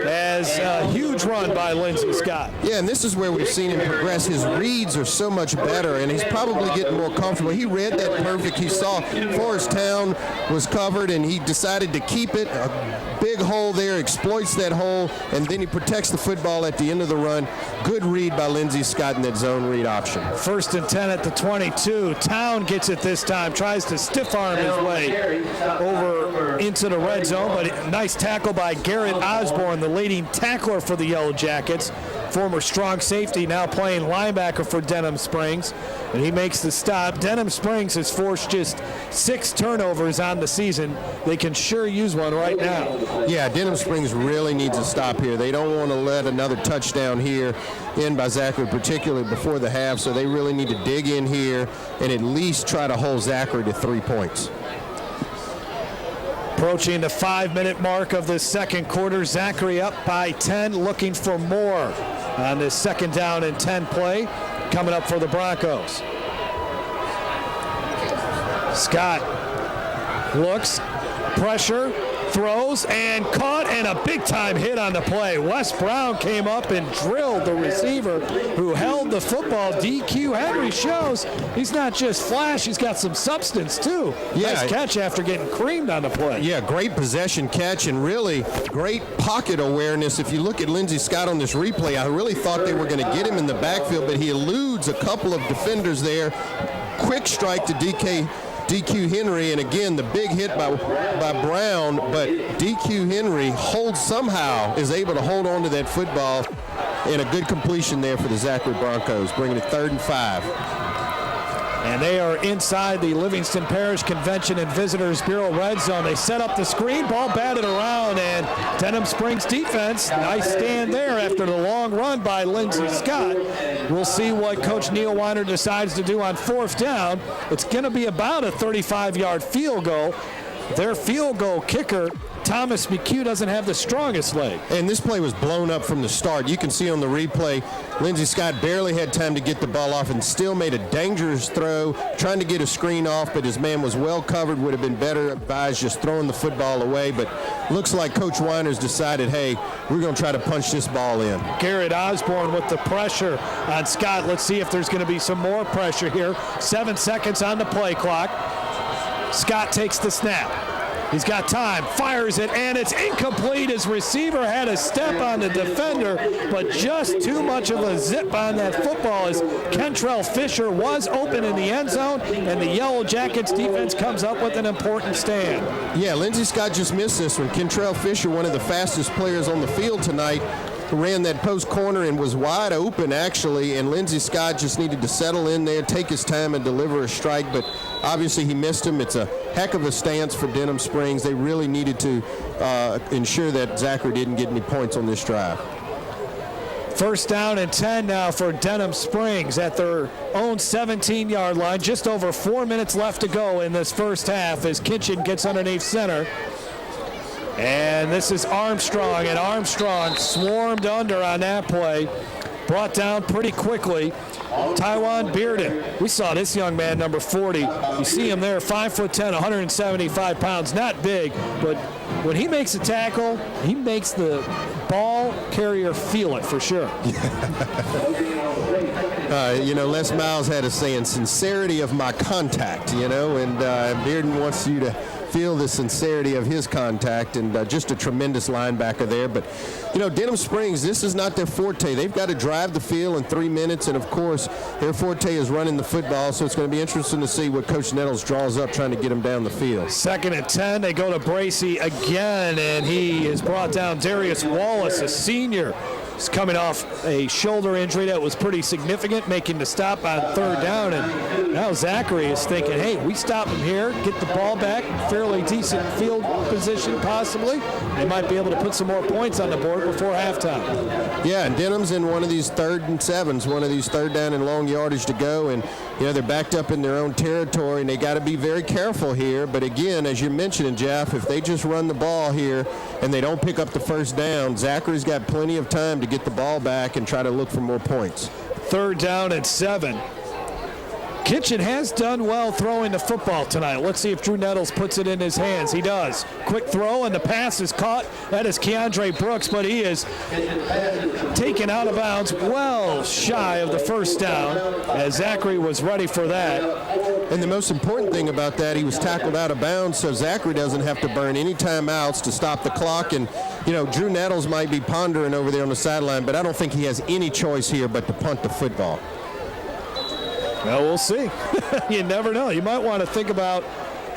as a huge run by Lindsey Scott. Yeah, and this is where we've seen him progress. His reads are so much better, and he's probably getting more comfortable. He read that perfect. He saw Forest Town was covered, and he decided to keep it. A big hole there, exploits that hole, and then he protects the football at the end of the run. Good read by Lindsey Scott in that zone read option. 1st and 10 at the 22. Town gets it this time, tries to stiff arm his way over into the red zone, but a nice tackle by Garrett Osborne, the leading tackler for the Yellow Jackets. Former strong safety, now playing linebacker for Denham Springs, and he makes the stop. Denham Springs has forced just 6 turnovers on the season. They can sure use one right now. Yeah, Denham Springs really needs a stop here. They don't want to let another touchdown here in by Zachary, particularly before the half, so they really need to dig in here and at least try to hold Zachary to 3 points. Approaching the 5-minute mark of the 2nd quarter, Zachary up by 10, looking for more on this 2nd down and 10 play coming up for the Broncos. Scott looks, pressure, throws and caught, and a big-time hit on the play. Wes Brown came up and drilled the receiver who held the football. DQ Henry shows he's not just flash, he's got some substance too. Yeah. Nice catch after getting creamed on the play. Yeah, great possession catch and really great pocket awareness. If you look at Lindsey Scott on this replay, I really thought they were going to get him in the backfield, but he eludes a couple of defenders there. Quick strike to DQ Henry, and again the big hit by Brown, but DQ Henry is able to hold on to that football, and a good completion there for the Zachary Broncos, bringing it 3rd and 5. And they are inside the Livingston Parish Convention and Visitors Bureau red zone. They set up the screen, ball batted around, and Denham Springs defense, nice stand there after the long run by Lindsey Scott. We'll see what Coach Neil Weiner decides to do on 4th down. It's going to be about a 35-yard field goal. Their field goal kicker, Thomas McHugh, doesn't have the strongest leg. And this play was blown up from the start. You can see on the replay, Lindsey Scott barely had time to get the ball off and still made a dangerous throw, trying to get a screen off, but his man was well covered. Would have been better advised just throwing the football away. But looks like Coach Weiner's decided, hey, we're going to try to punch this ball in. Garrett Osborne with the pressure on Scott. Let's see if there's going to be some more pressure here. 7 seconds on the play clock. Scott takes the snap. He's got time, fires it, and it's incomplete. His receiver had a step on the defender, but just too much of a zip on that football as Kentrell Fisher was open in the end zone, and the Yellow Jackets defense comes up with an important stand. Yeah, Lindsey Scott just missed this one. Kentrell Fisher, one of the fastest players on the field tonight, ran that post corner and was wide open, actually, and Lindsey Scott just needed to settle in there, take his time, and deliver a strike, but obviously he missed him. It's a heck of a stance for Denham Springs. They really needed to ensure that Zachary didn't get any points on this drive. 1st down and 10 now for Denham Springs at their own 17-yard line. Just over 4 minutes left to go in this first half as Kitchen gets underneath center. And this is Armstrong, and Armstrong swarmed under on that play. Brought down pretty quickly. Tywan Bearden. We saw this young man, number 40. You see him there, 5'10", 175 pounds. Not big, but when he makes a tackle, he makes the ball carrier feel it for sure. Les Miles had a saying, sincerity of my contact, and Bearden wants you to feel the sincerity of his contact, and just a tremendous linebacker there. But, Denham Springs, this is not their forte. They've got to drive the field in 3 minutes, and, of course, their forte is running the football, so it's going to be interesting to see what Coach Nettles draws up trying to get them down the field. 2nd and 10, they go to Bracey again, and he has brought down Darius Wallace, a senior. He's coming off a shoulder injury that was pretty significant, making the stop on 3rd down. And now Zachary is thinking, hey, we stop him here, get the ball back, fairly decent field position possibly. They might be able to put some more points on the board before halftime. Yeah, and Denham's in one of these 3rd and 7s, one of these 3rd down and long yardage to go. And, they're backed up in their own territory, and they got to be very careful here. But, again, as you're mentioning, Jeff, if they just run the ball here and they don't pick up the 1st down, Zachary's got plenty of time to get the ball back and try to look for more points. 3rd down and 7. Kitchen has done well throwing the football tonight. Let's see if Drew Nettles puts it in his hands. He does. Quick throw, and the pass is caught. That is Keandre Brooks, but he is taken out of bounds well shy of the 1st down as Zachary was ready for that. And the most important thing about that, he was tackled out of bounds, so Zachary doesn't have to burn any timeouts to stop the clock. And, Drew Nettles might be pondering over there on the sideline, but I don't think he has any choice here but to punt the football. Well, we'll see. You never know. You might want to think about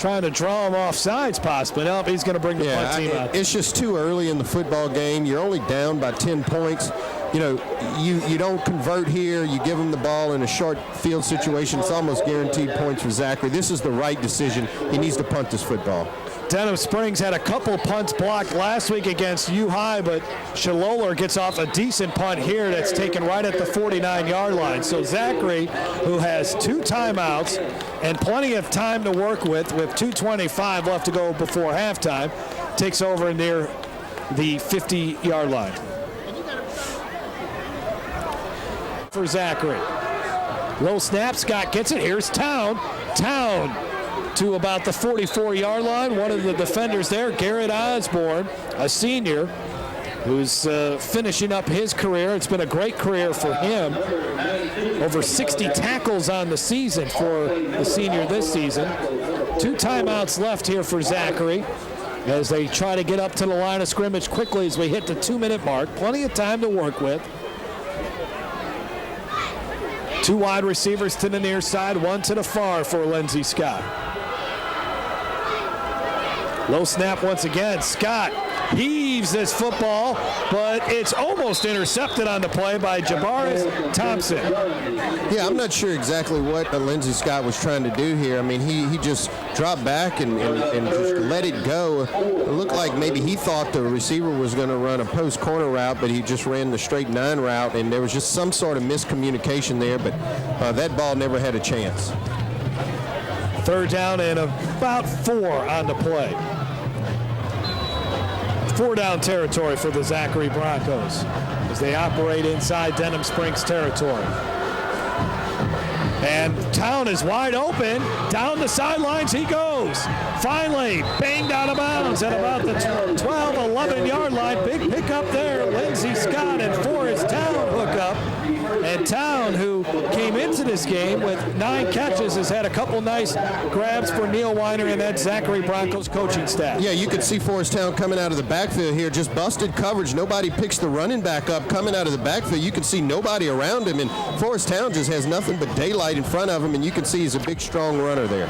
trying to draw him off sides possibly. No, he's going to bring the punt team out. It's just too early in the football game. You're only down by 10 points. You don't convert here. You give him the ball in a short field situation. It's almost guaranteed points for Zachary. This is the right decision. He needs to punt this football. Denham Springs had a couple punts blocked last week against U-High, but Shaloler gets off a decent punt here that's taken right at the 49-yard line. So Zachary, who has 2 timeouts and plenty of time to work with 2:25 left to go before halftime, takes over near the 50-yard line. For Zachary. Low snap, Scott gets it. Here's Town. to about the 44-yard line. One of the defenders there, Garrett Osborne, a senior, who's finishing up his career. It's been a great career for him. Over 60 tackles on the season for the senior this season. 2 timeouts left here for Zachary as they try to get up to the line of scrimmage quickly as we hit the 2-minute mark. Plenty of time to work with. 2 wide receivers to the near side, 1 to the far for Lindsey Scott. Low snap once again. Scott heaves this football, but it's almost intercepted on the play by Jabaris Thompson. Yeah, I'm not sure exactly what Lindsey Scott was trying to do here. I mean, he just dropped back and just let it go. It looked like maybe he thought the receiver was going to run a post corner route, but he just ran the straight 9 route, and there was just some sort of miscommunication there, but that ball never had a chance. 3rd down and about 4 on the play. 4-down territory for the Zachary Broncos as they operate inside Denham Springs territory. And Town is wide open. Down the sidelines he goes. Finally banged out of bounds at about the 12, 11-yard line. Big pickup there. Lindsey Scott and Forrest Town hook up. And Town, who came into this game with 9 catches, has had a couple nice grabs for Neil Weiner and that Zachary Broncos coaching staff. Yeah, you could see Forrest Town coming out of the backfield here, just busted coverage. Nobody picks the running back up coming out of the backfield. You can see nobody around him, and Forrest Town just has nothing but daylight in front of him, and you can see he's a big, strong runner there.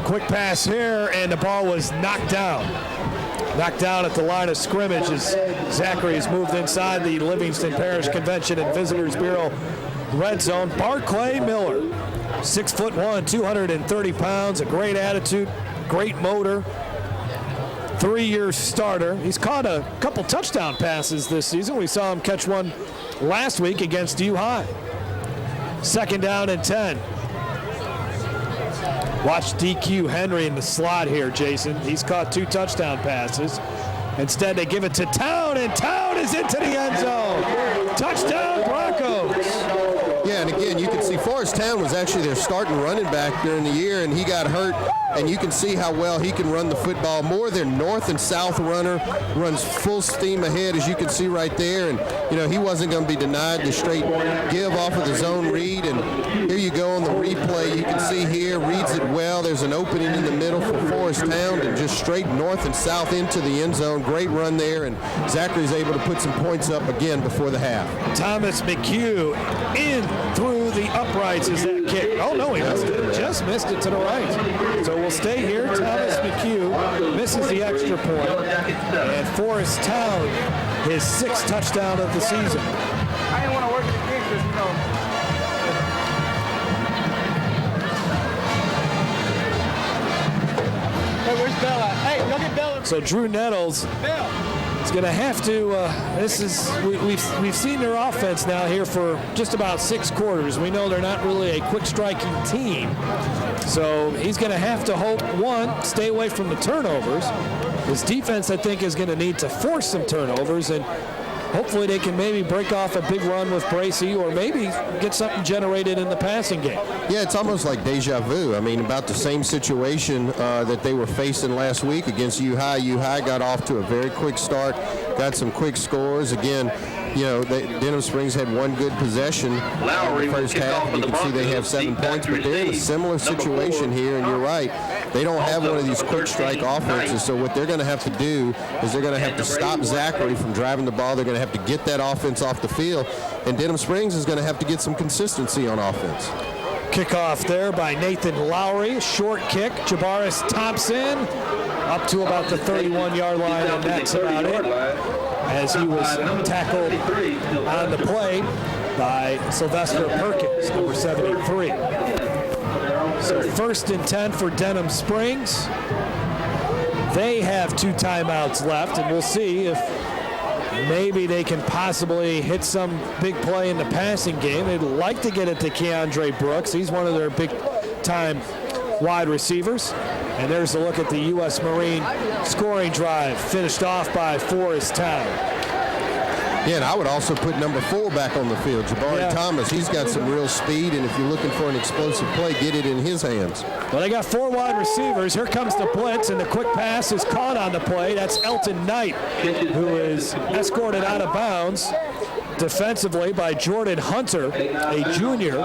Quick pass here, and the ball was knocked down. Knocked down at the line of scrimmage as Zachary has moved inside the Livingston Parish Convention and Visitors Bureau red zone. Barclay Miller, 6'1", 230 pounds, a great attitude, great motor, 3-year starter. He's caught a couple touchdown passes this season. We saw him catch one last week against U High. 2nd down and 10. Watch DQ Henry in the slot here, Jason. He's caught 2 touchdown passes. Instead, they give it to Town, and Town is into the end zone. Touchdown, Broncos. Yeah, and again, you can see Forrest Town was actually their starting running back during the year, and he got hurt, and you can see how well he can run the football. More than north and south runner, runs full steam ahead, as you can see right there, and he wasn't going to be denied the straight give off of the zone read, and here you go on the replay. You can see here, reads it well. There's an opening in the middle for Forrest Town, and just straight north and south into the end zone. Great run there, and Zachary's able to put some points up again before the half. Thomas McHugh in through the uprights is that kick. Oh, no, he missed it. Just missed it to the right. So we'll stay here. Thomas McHugh misses the extra point. And Forrest Town, his 6th touchdown of the season. I didn't want to work the kickers, Hey, where's Bell at? Hey, go get Bell. So Drew Nettles is going to have to. We've seen their offense now here for just about 6 quarters. We know they're not really a quick striking team, so he's going to have to hope, 1, stay away from the turnovers. His defense, I think, is going to need to force some turnovers, and hopefully they can maybe break off a big run with Bracey or maybe get something generated in the passing game. Yeah, it's almost like deja vu. I mean, about the same situation that they were facing last week against U High. U High got off to a very quick start, got some quick scores. Again, Denham Springs had 1 good possession in the first half. You can see they have 7 points, but they're in a similar situation here, and you're right. They don't have one of these quick strike offenses, so what they're going to have to do is they're going to have to stop Zachary from driving the ball. They're going to have to get that offense off the field, and Denham Springs is going to have to get some consistency on offense. Kickoff there by Nathan Lowry. Short kick. Jabaris Thompson up to about the 31-yard line, and that's about it, as he was tackled on the play by Sylvester Perkins, number 73. So 1st and 10 for Denham Springs. They have 2 timeouts left, and we'll see if maybe they can possibly hit some big play in the passing game. They'd like to get it to Keandre Brooks. He's one of their big-time wide receivers. And there's a look at the U.S. Marine scoring drive, finished off by Forrest Town. Yeah, and I would also put number 4 back on the field, Jabari Thomas. He's got some real speed, and if you're looking for an explosive play, get it in his hands. Well, they got 4 wide receivers. Here comes the blitz, and the quick pass is caught on the play. That's Elton Knight, who is escorted out of bounds defensively by Jordan Hunter, a junior.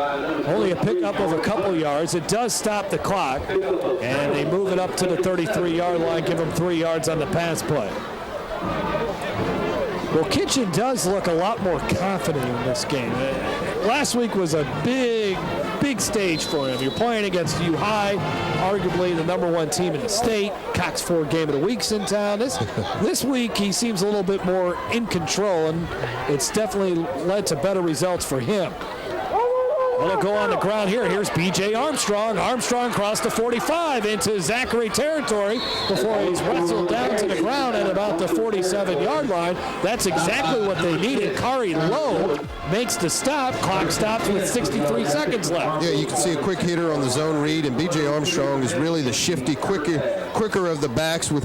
Only a pickup of a couple yards. It does stop the clock, and they move it up to the 33-yard line, give them 3 yards on the pass play. Well, Kitchen does look a lot more confident in this game. Last week was a big stage for him. You're playing against U High, arguably the #1 team in the state. Cox Ford Game of the Week's in town. This week he seems a little bit more in control, and it's definitely led to better results for him. Well, it'll go on the ground here. Here's B.J. Armstrong. Armstrong crossed the 45 into Zachary territory before he's wrestled down to the ground at about the 47-yard line. That's exactly what they needed. Kari Lowe makes the stop. Clock stops with 63 seconds left. Yeah, you can see a quick hitter on the zone read, and B.J. Armstrong is really the shifty, quicker of the backs who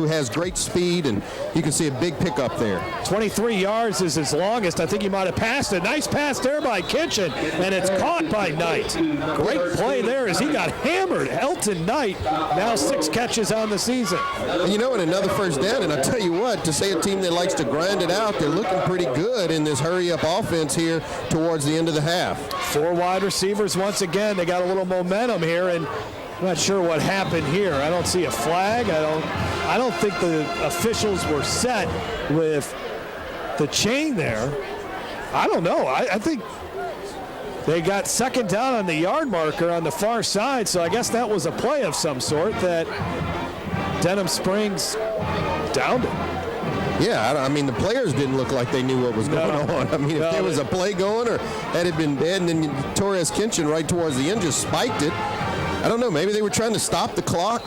has great speed, and you can see a big pickup there. 23 yards is his longest. I think he might have passed it. Nice pass there by Kitchen, and it's caught by Knight. Great play there as he got hammered. Elton Knight, now 6 catches on the season. And and another first down, and I tell you what, to say a team that likes to grind it out, they're looking pretty good in this hurry-up offense here towards the end of the half. 4 wide receivers once again. They got a little momentum here, and I'm not sure what happened here. I don't see a flag. I don't think the officials were set with the chain there. I don't know. I think they got second down on the yard marker on the far side, so I guess that was a play of some sort that Denham Springs downed it. Yeah, I mean, the players didn't look like they knew what was going on. I mean, if there was a play going or had it been dead, and then Torres Kitchen right towards the end just spiked it. I don't know. Maybe they were trying to stop the clock.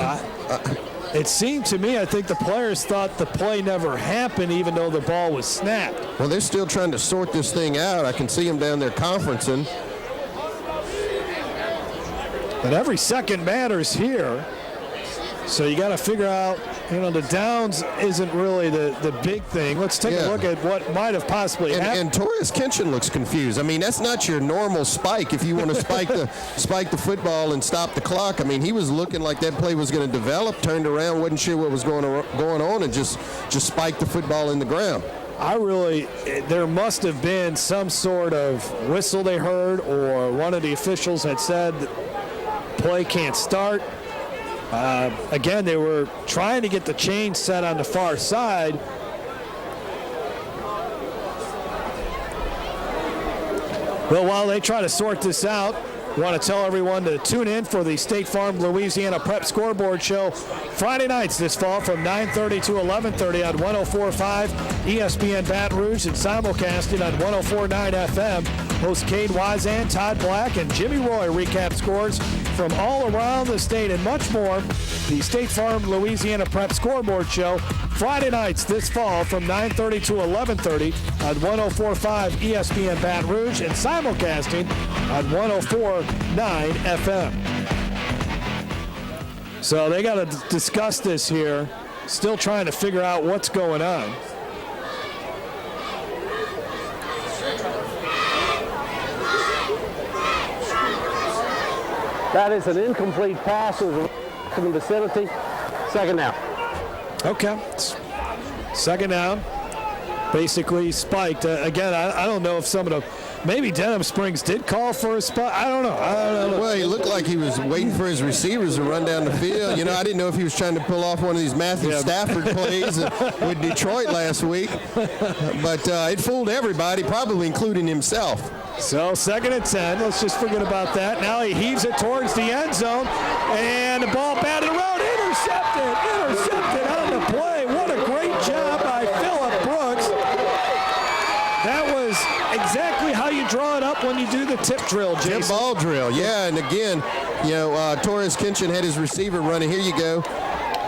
It seemed to me, I think the players thought the play never happened even though the ball was snapped. Well, they're still trying to sort this thing out. I can see them down there conferencing. But every second matters here. So you got to figure out, the downs isn't really the big thing. Let's take a look at what might have possibly happened. And Torres Kitchen looks confused. I mean, that's not your normal spike if you want to spike the football and stop the clock. I mean, he was looking like that play was going to develop, turned around, wasn't sure what was going on, and just spiked the football in the ground. There must have been some sort of whistle they heard, or one of the officials had said play can't start. Again, they were trying to get the chain set on the far side. Well, while they try to sort this out, I want to tell everyone to tune in for the State Farm Louisiana Prep Scoreboard Show Friday nights this fall from 9:30 to 11:30 on 104.5 ESPN Baton Rouge and simulcasting on 104.9 FM. Host Cade Wazan, Todd Black, and Jimmy Roy recap scores from all around the state and much more. The State Farm Louisiana Prep Scoreboard Show Friday nights this fall from 9:30 to 11:30 on 104.5 ESPN Baton Rouge and simulcasting on 104.9 FM. So they got to discuss this here. Still trying to figure out what's going on. That is an incomplete pass in the vicinity. Second down. Okay. Second down. Basically spiked. Again, I don't know if some of the maybe Denham Springs did call for a spot. I don't know. Well, he looked like he was waiting for his receivers to run down the field. I didn't know if he was trying to pull off one of these Matthew Stafford plays with Detroit last week. But it fooled everybody, probably including himself. So 2nd and 10. Let's just forget about that. Now he heaves it towards the end zone. And the ball batted around. Intercepted on the play. What a great job by Phillip Brooks. That was exactly how you draw it up when you do the tip drill, Jason. Tip ball drill, yeah. And again, Torres Kitchen had his receiver running. Here you go.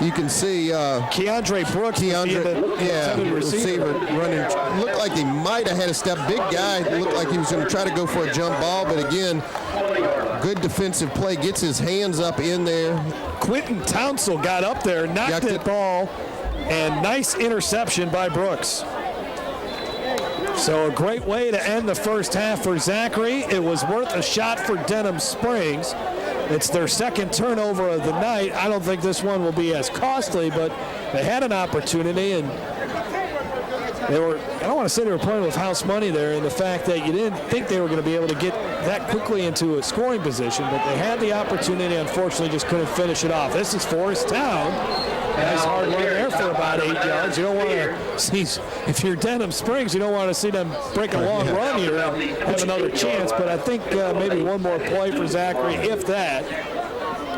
You can see Keandre Brooks, the receiver running. Looked like he might have had a step. Big guy. Looked like he was going to try to go for a jump ball, but again, good defensive play. Gets his hands up in there. Quentin Townsell got up there, knocked that ball, and nice interception by Brooks. So a great way to end the first half for Zachary. It was worth a shot for Denham Springs. It's their second turnover of the night. I don't think this one will be as costly, but they had an opportunity, and they were, I don't want to say they were playing with house money there, in the fact that you didn't think they were going to be able to get that quickly into a scoring position, but they had the opportunity, unfortunately just couldn't finish it off. This is Forest Town. Nice hard run there for about 8 yards. You don't want to see, if you're Denham Springs, you don't want to see them break a long run here and have another chance, but I think maybe one more play for Zachary, if that.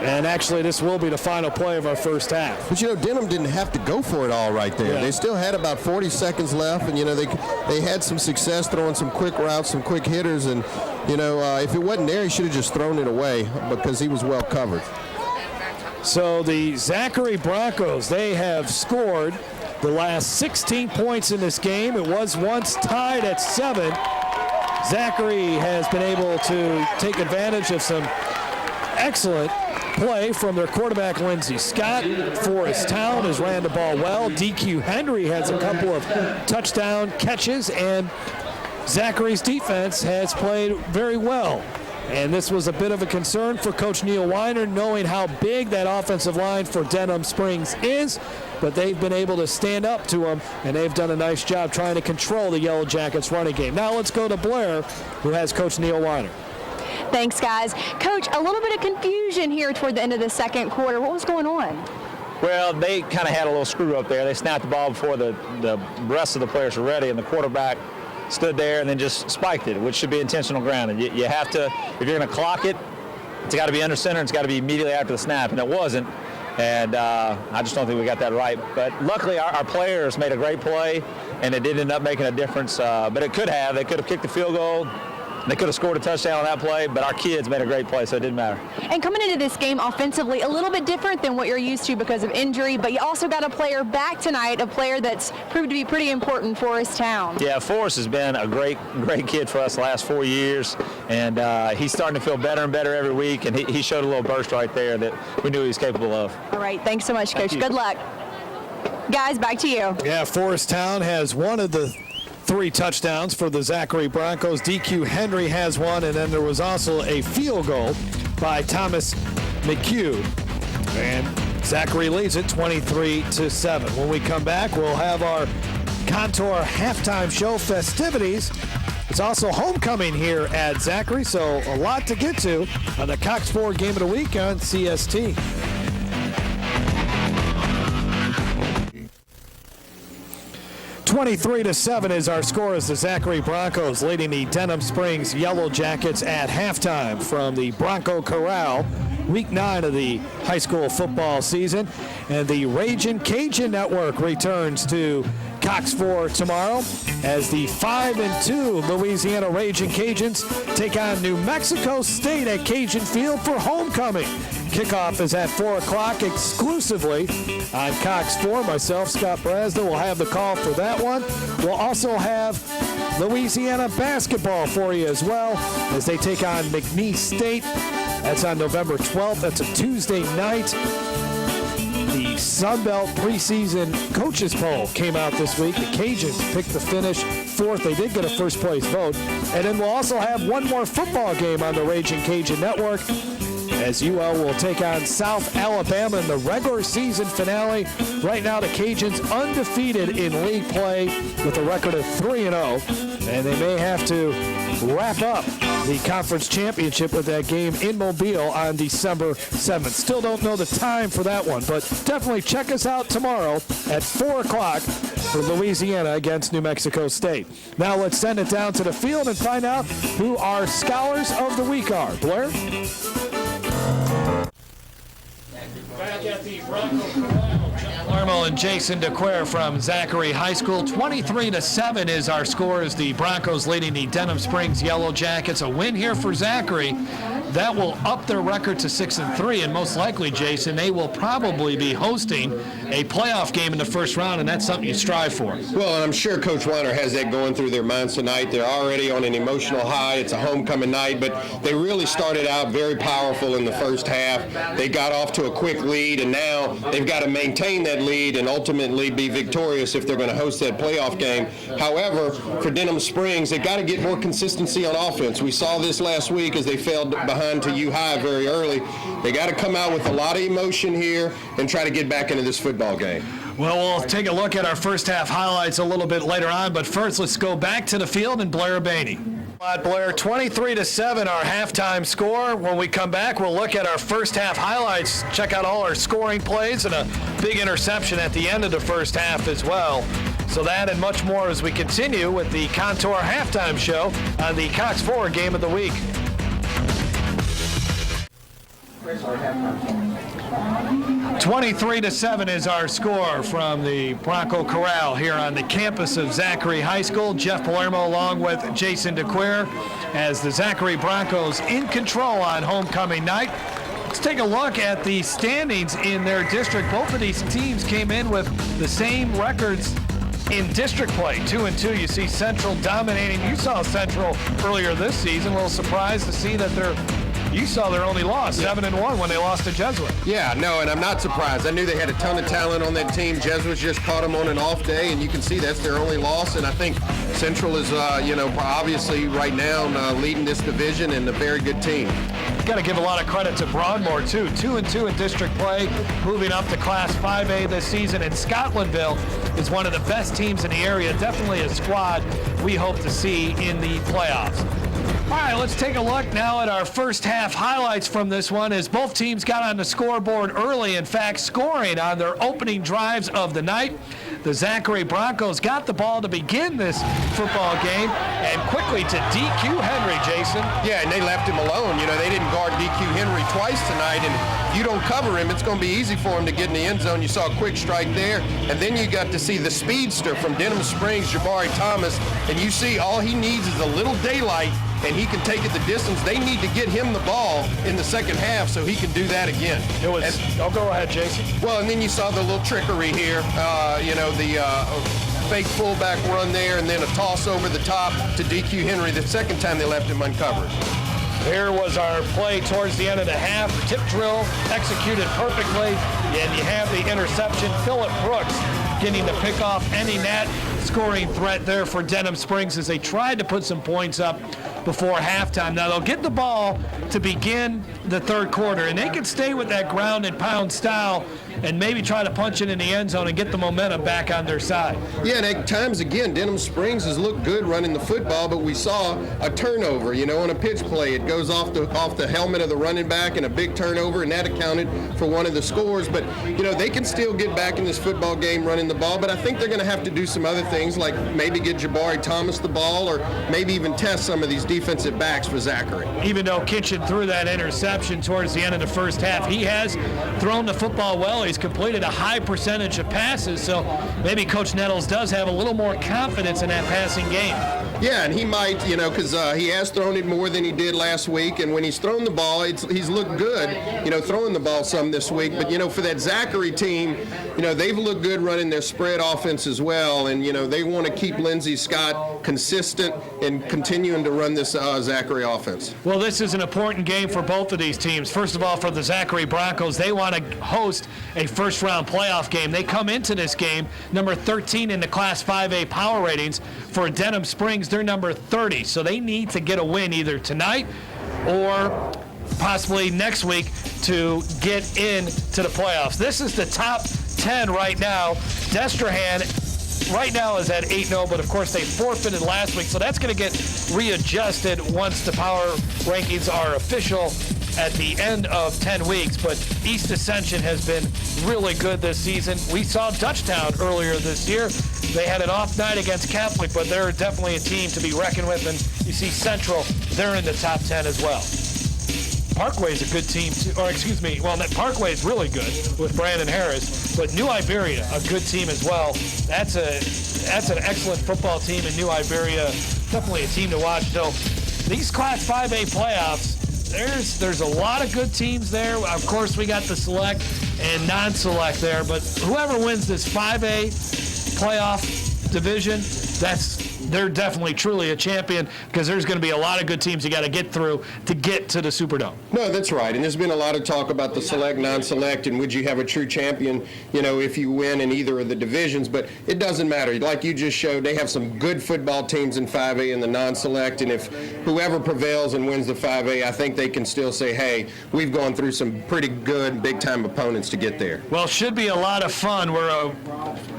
And actually, this will be the final play of our first half. But, Denham didn't have to go for it all right there. Yeah. They still had about 40 seconds left, and, they had some success throwing some quick routes, some quick hitters, and, if it wasn't there, he should have just thrown it away because he was well covered. So the Zachary Broncos, they have scored the last 16 points in this game. It was once tied at 7. Zachary has been able to take advantage of some excellent play from their quarterback, Lindsey Scott. Forest Town has ran the ball well. DQ Henry has a couple of touchdown catches, and Zachary's defense has played very well. And this was a bit of a concern for Coach Neil Weiner, knowing how big that offensive line for Denham Springs is, but they've been able to stand up to them, and they've done a nice job trying to control the Yellow Jackets running game. Now let's go to Blair, who has Coach Neil Weiner. Thanks, guys. Coach, a little bit of confusion here toward the end of the second quarter. What was going on? Well, they kind of had a little screw up there. They snapped the ball before the rest of the players were ready, and the quarterback stood there and then just spiked it, which should be intentional grounding. You have to, if you're going to clock it, it's got to be under center, and it's got to be immediately after the snap, and it wasn't. And I just don't think we got that right. But luckily, our players made a great play, and it did end up making a difference. But it could have. They could have kicked the field goal. They could have scored a touchdown on that play, but our kids made a great play, so it didn't matter. And coming into this game offensively, a little bit different than what you're used to because of injury, but you also got a player back tonight, a player that's proved to be pretty important for Forest Town. Yeah, Forrest has been a great kid for us the last 4 years, and he's starting to feel better and better every week, and he showed a little burst right there that we knew he was capable of. All right, thanks so much, Coach. Good luck. Guys, back to you. Yeah, Forest Town has one of the 3 touchdowns for the Zachary Broncos. DQ Henry has one, and then there was also a field goal by Thomas McHugh. And Zachary leads it 23-7. When we come back, we'll have our Contour halftime show festivities. It's also homecoming here at Zachary, so a lot to get to on the Cox 4 Game of the Week on CST. (23-7) is our score as the Zachary Broncos leading the Denham Springs Yellow Jackets at halftime from the Bronco Corral, Week 9 of the high school football season. And the Ragin' Cajun Network returns to Cox 4 tomorrow as the 5-2 Louisiana Ragin' Cajuns take on New Mexico State at Cajun Field for homecoming. Kickoff is at 4 o'clock exclusively on Cox 4. Myself, Scott Brasda, will have the call for that one. We'll also have Louisiana basketball for you as well as they take on McNeese State. That's on November 12th. That's a Tuesday night. The Sun Belt preseason coaches poll came out this week. The Cajuns picked to finish 4th. They did get a first place vote. And then we'll also have one more football game on the Ragin' Cajun Network, as UL will take on South Alabama in the regular season finale. Right now, the Cajuns undefeated in league play with a record of 3-0, and they may have to wrap up the conference championship with that game in Mobile on December 7th. Still don't know the time for that one, but definitely check us out tomorrow at 4 o'clock for Louisiana against New Mexico State. Now let's send it down to the field and find out who our Scholars of the Week are. Blair? Back at the Bronco Corral, John Larmo and Jason DeQuare from Zachary High School. 23-7 is our score as the Broncos leading the Denham Springs Yellow Jackets. A win here for Zachary. That will up their record to 6-3, and most likely, Jason, they will probably be hosting a playoff game in the first round, and that's something you strive for. Well, and I'm sure Coach Weiner has that going through their minds tonight. They're already on an emotional high. It's a homecoming night, but they really started out very powerful in the first half. They got off to a quick lead, and now they've got to maintain that lead lead and ultimately be victorious if they're going to host that playoff game. However, for Denham Springs, they got to get more consistency on offense. We saw this last week as they fell behind to U High very early. They got to come out with a lot of emotion here and try to get back into this football game. Well, we'll take a look at our first half highlights a little bit later on, but first let's go back to the field in Blair-Urbana. Blair, 23-7, our halftime score. When we come back, we'll look at our first half highlights, check out all our scoring plays, and a big interception at the end of the first half as well. So that and much more as we continue with the Contour halftime show on the Cox 4 Game of the Week. 23-7 is our score from the Bronco Corral here on the campus of Zachary High School. Jeff Palermo along with Jason DeQuire as the Zachary Broncos in control on homecoming night. Let's take a look at the standings in their district. Both of these teams came in with the same records in district play, 2-2. You see Central dominating. You saw Central earlier this season. A little surprised to see that you saw their only loss, 7-1 when they lost to Jesuit. Yeah, no, and I'm not surprised. I knew they had a ton of talent on that team. Jesuits just caught them on an off day, and you can see that's their only loss. And I think Central is, obviously right now leading this division and a very good team. Got to give a lot of credit to Broadmoor, too. 2-2 in district play, moving up to Class 5A this season. And Scotlandville is one of the best teams in the area, definitely a squad we hope to see in the playoffs. All right, let's take a look now at our first half highlights from this one as both teams got on the scoreboard early, in fact, scoring on their opening drives of the night. The Zachary Broncos got the ball to begin this football game and quickly to DQ Henry, Jason. Yeah, and they left him alone. They didn't guard DQ Henry twice tonight, and if you don't cover him, it's going to be easy for him to get in the end zone. You saw a quick strike there, and then you got to see the speedster from Denham Springs, Jabari Thomas, and you see all he needs is a little daylight, and he can take it the distance. They need to get him the ball in the second half so he can do that again. Go ahead, Jason. Well, and then you saw the little trickery here, the fake fullback run there, and then a toss over the top to DQ Henry the second time they left him uncovered. Here was our play towards the end of the half. Tip drill executed perfectly, and you have the interception. Phillip Brooks getting to pick off any net scoring threat there for Denham Springs as they tried to put some points up before halftime. Now they'll get the ball to begin the third quarter, and they can stay with that ground and pound style and maybe try to punch it in the end zone and get the momentum back on their side. Yeah, and at times, again, Denham Springs has looked good running the football, but we saw a turnover, on a pitch play. It goes off the helmet of the running back and a big turnover, and that accounted for one of the scores. But, they can still get back in this football game running the ball, but I think they're going to have to do some other things, like maybe get Jabari Thomas the ball or maybe even test some of these defensive backs for Zachary. Even though Kitchen threw that interception towards the end of the first half, he has thrown the football well. He's completed a high percentage of passes, so maybe Coach Nettles does have a little more confidence in that passing game. Yeah, and he might, because he has thrown it more than he did last week, and when he's thrown the ball, he's looked good, throwing the ball some this week. But, for that Zachary team, they've looked good running their spread offense as well, and, they want to keep Lindsey Scott consistent and continuing to run this Zachary offense. Well, this is an important game for both of these teams. First of all, for the Zachary Broncos, they want to host a first-round playoff game. They come into this game number 13 in the Class 5A power ratings. For Denham Springs, they're number 30, so they need to get a win either tonight or possibly next week to get into the playoffs. This is the top 10 right now. Destrehan right now is at 8-0, but of course they forfeited last week, so that's going to get readjusted once the power rankings are official at the end of 10 weeks. But East Ascension has been really good this season. We saw Dutchtown earlier this year. They had an off night against Catholic, but they're definitely a team to be reckoned with. And you see Central, they're in the top 10 as well. Parkway is a good team, Parkway is really good with Brandon Harris, but New Iberia, a good team as well. That's an excellent football team in New Iberia. Definitely a team to watch. So these Class 5A playoffs, there's a lot of good teams there. Of course, we got the select and non-select there, but whoever wins this 5A playoff division, that's they're definitely truly a champion, because there's going to be a lot of good teams you got to get through to get to the Superdome. No, that's right. And there's been a lot of talk about the select, non-select, and would you have a true champion, if you win in either of the divisions. But it doesn't matter. Like you just showed, they have some good football teams in 5A and the non-select. And if whoever prevails and wins the 5A, I think they can still say, hey, we've gone through some pretty good big-time opponents to get there. Well, should be a lot of fun. We're a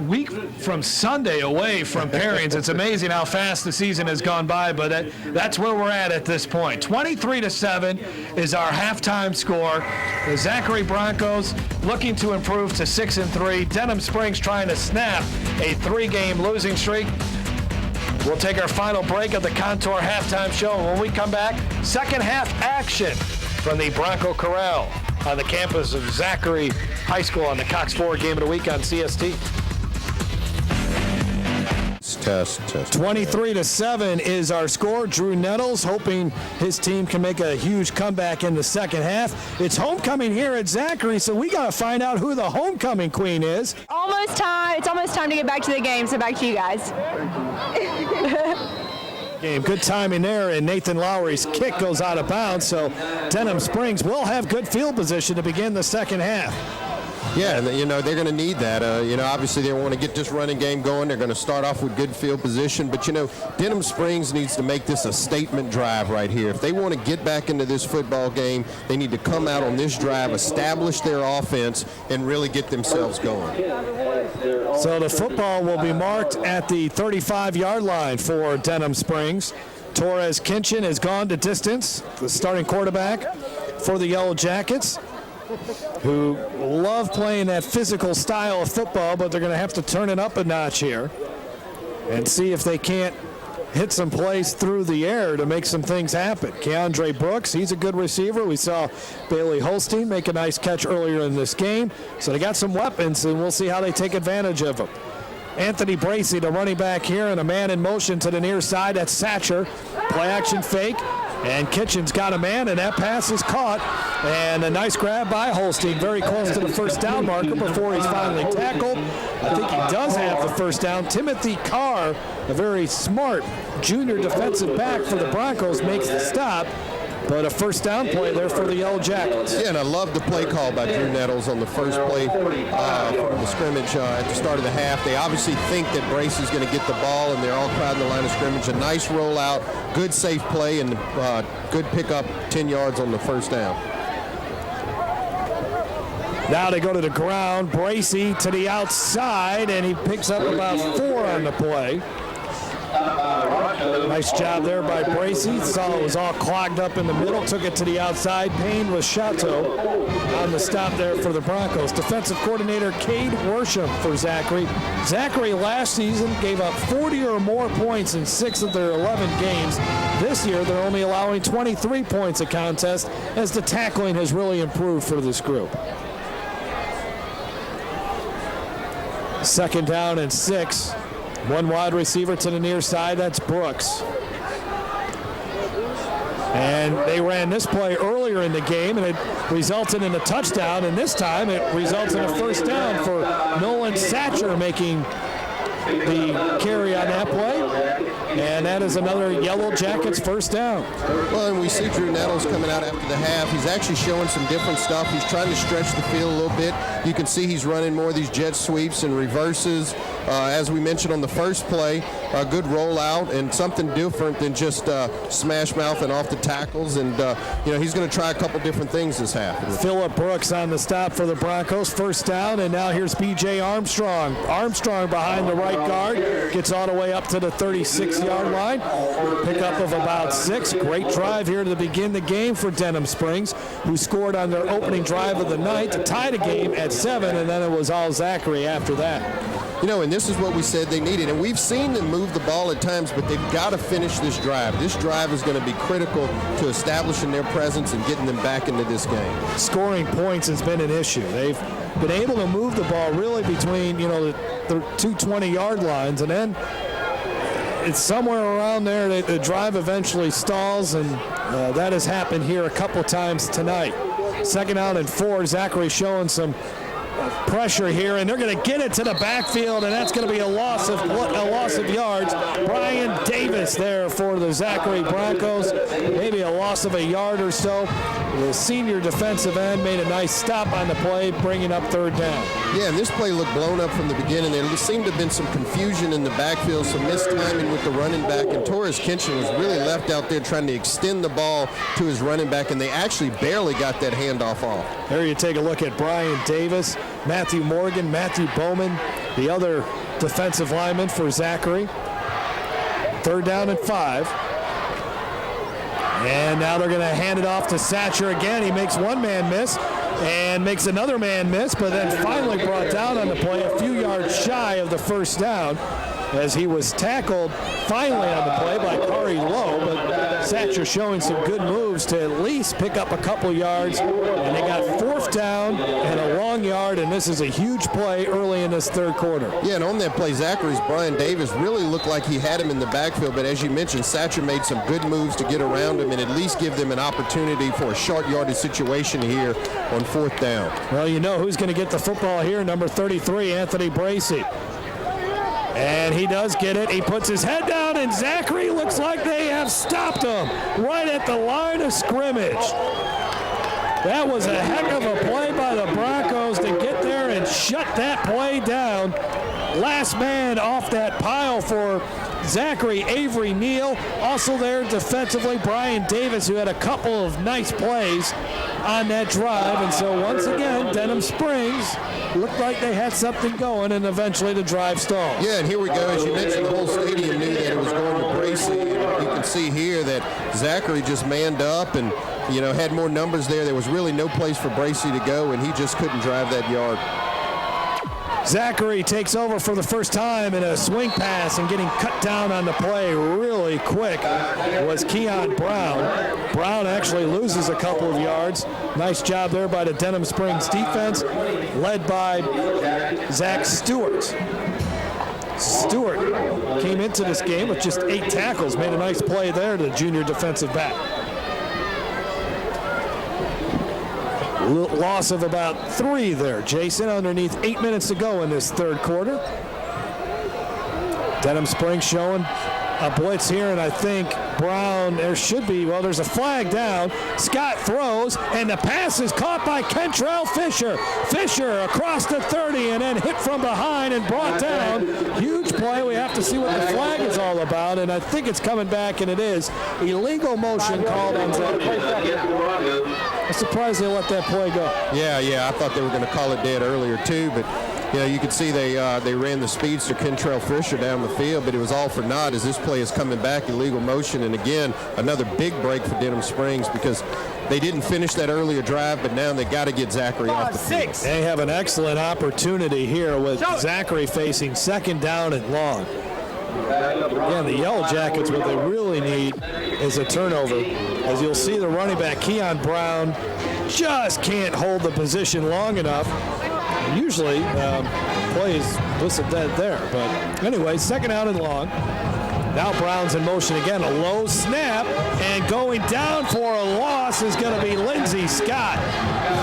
week from Sunday away from pairings. It's amazing how fast the season has gone by, but that's where we're at this point. 23-7 is our halftime score. The Zachary Broncos looking to improve to 6-3. Denham Springs trying to snap a 3-game losing streak. We'll take our final break of the Contour halftime show. And when we come back, second half action from the Bronco Corral on the campus of Zachary High School on the Cox 4 Game of the Week on CST. Test. 23-7 is our score. Drew Nettles hoping his team can make a huge comeback in the second half. It's homecoming here at Zachary, so we got to find out who the homecoming queen is. Almost time. It's almost time to get back to the game, so back to you guys. Game. Good timing there, and Nathan Lowry's kick goes out of bounds, so Denham Springs will have good field position to begin the second half. Yeah, and they're going to need that. Obviously they want to get this running game going. They're going to start off with good field position. But, Denham Springs needs to make this a statement drive right here. If they want to get back into this football game, they need to come out on this drive, establish their offense, and really get themselves going. So the football will be marked at the 35-yard line for Denham Springs. Torres Kinchin has gone to distance, the starting quarterback for the Yellow Jackets, who love playing that physical style of football, but they're going to have to turn it up a notch here and see if they can't hit some plays through the air to make some things happen. Keandre Brooks, he's a good receiver. We saw Bailey Holstein make a nice catch earlier in this game. So they got some weapons, and we'll see how they take advantage of them. Anthony Bracey, the running back here, and a man in motion to the near side. That's Satcher. Play action fake. And Kitchen's got a man, and that pass is caught. And a nice grab by Holstein, very close to the first down marker before he's finally tackled. I think he does have the first down. Timothy Carr, a very smart junior defensive back for the Broncos, makes the stop. But a first down play there for the Yellow Jackets. Yeah, and I love the play call by Drew Nettles on the first play from the scrimmage at the start of the half. They obviously think that Bracey's going to get the ball, and they're all crowding the line of scrimmage. A nice rollout, good safe play, and good pickup, 10 yards on the first down. Now they go to the ground. Bracey to the outside, and he picks up about 4 on the play. Nice job there by Bracey. Saw it was all clogged up in the middle. Took it to the outside. Payne with Chateau on the stop there for the Broncos. Defensive coordinator Cade Worsham for Zachary. Zachary last season gave up 40 or more points in 6 of their 11 games. This year they're only allowing 23 points a contest, as the tackling has really improved for this group. Second down and 6. One wide receiver to the near side, that's Brooks. And they ran this play earlier in the game, and it resulted in a touchdown, and this time it results in a first down for Nolan Satcher making the carry on that play. And that is another Yellow Jackets first down. Well, and we see Drew Nettles coming out after the half. He's actually showing some different stuff. He's trying to stretch the field a little bit. You can see he's running more of these jet sweeps and reverses. As we mentioned on the first play, a good rollout and something different than just smash mouth and off the tackles. And, he's going to try a couple different things this half. Phillip Brooks on the stop for the Broncos. First down, and now here's B.J. Armstrong. Armstrong behind the right guard. Gets all the way up to the 36-yard line. Pickup of about 6. Great drive here to begin the game for Denham Springs, who scored on their opening drive of the night to tie the game at 7, and then it was all Zachary after that. And this is what we said they needed. And we've seen them move the ball at times, but they've got to finish this drive. This drive is going to be critical to establishing their presence and getting them back into this game. Scoring points has been an issue. They've been able to move the ball really between, the 220-yard lines, and then it's somewhere around there the drive eventually stalls, and that has happened here a couple times tonight. Second down and 4. Zachary showing some pressure here, and they're going to get it to the backfield, and that's going to be a loss of yards. Brian Davis there for the Zachary Broncos, maybe a loss of a yard or so. The senior defensive end made a nice stop on the play, bringing up third down. Yeah, and this play looked blown up from the beginning. There seemed to have been some confusion in the backfield, some mistiming with the running back, and Torres Kinchin was really left out there trying to extend the ball to his running back, and they actually barely got that handoff off. There you take a look at Brian Davis, Matthew Morgan, Matthew Bowman, the other defensive lineman for Zachary. Third down and 5. And now they're going to hand it off to Satcher again. He makes one man miss and makes another man miss, but then finally brought down on the play a few yards shy of the first down as he was tackled finally on the play by Kari Lowe, but Satcher showing some good moves to at least pick up a couple yards, and they got 4th down and a long yard, and this is a huge play early in this third quarter. Yeah, and on that play, Zachary's Brian Davis really looked like he had him in the backfield, but as you mentioned, Satcher made some good moves to get around him and at least give them an opportunity for a short yardage situation here on 4th down. Well, you know who's going to get the football here, number 33, Anthony Bracey. And he does get it. He puts his head down, and Zachary looks like they have stopped him right at the line of scrimmage. That was a heck of a play by the Broncos to get there and shut that play down. Last man off that pile for Zachary, Avery Neal. Also there defensively, Brian Davis, who had a couple of nice plays on that drive. And so once again, Denham Springs looked like they had something going, and eventually the drive stalled. Yeah, and here we go. As you mentioned, the whole stadium knew that it was going to Bracey. And you can see here that Zachary just manned up and, had more numbers there. There was really no place for Bracey to go, and he just couldn't drive that yard. Zachary takes over for the first time in a swing pass, and getting cut down on the play really quick was Keon Brown. Brown actually loses a couple of yards. Nice job there by the Denham Springs defense, led by Zach Stewart. Stewart came into this game with just 8 tackles, made a nice play there to the junior defensive back. Loss of about 3 there, Jason, underneath 8 minutes to go in this third quarter. Denham Springs showing a blitz here, and I think Brown, there's a flag down. Scott throws, and the pass is caught by Kentrell Fisher. Fisher across the 30 and then hit from behind and brought down. Huge play. We have to see what the flag is all about, and I think it's coming back, and it is. Illegal motion called on Zachary. I'm surprised they let that play go. Yeah, I thought they were going to call it dead earlier too, but you could see they ran the speedster Kentrell Fisher down the field, but it was all for naught as this play is coming back, illegal motion, and again, another big break for Denham Springs because they didn't finish that earlier drive, but now they got to get Zachary off the field. They have an excellent opportunity here with Zachary facing 2nd down and long. Again, the Yellow Jackets, what they really need is a turnover. As you'll see, the running back, Keon Brown, just can't hold the position long enough. Usually, plays whistle dead there. But anyway, 2nd out and long. Now Brown's in motion again. A low snap, and going down for a loss is going to be Lindsey Scott.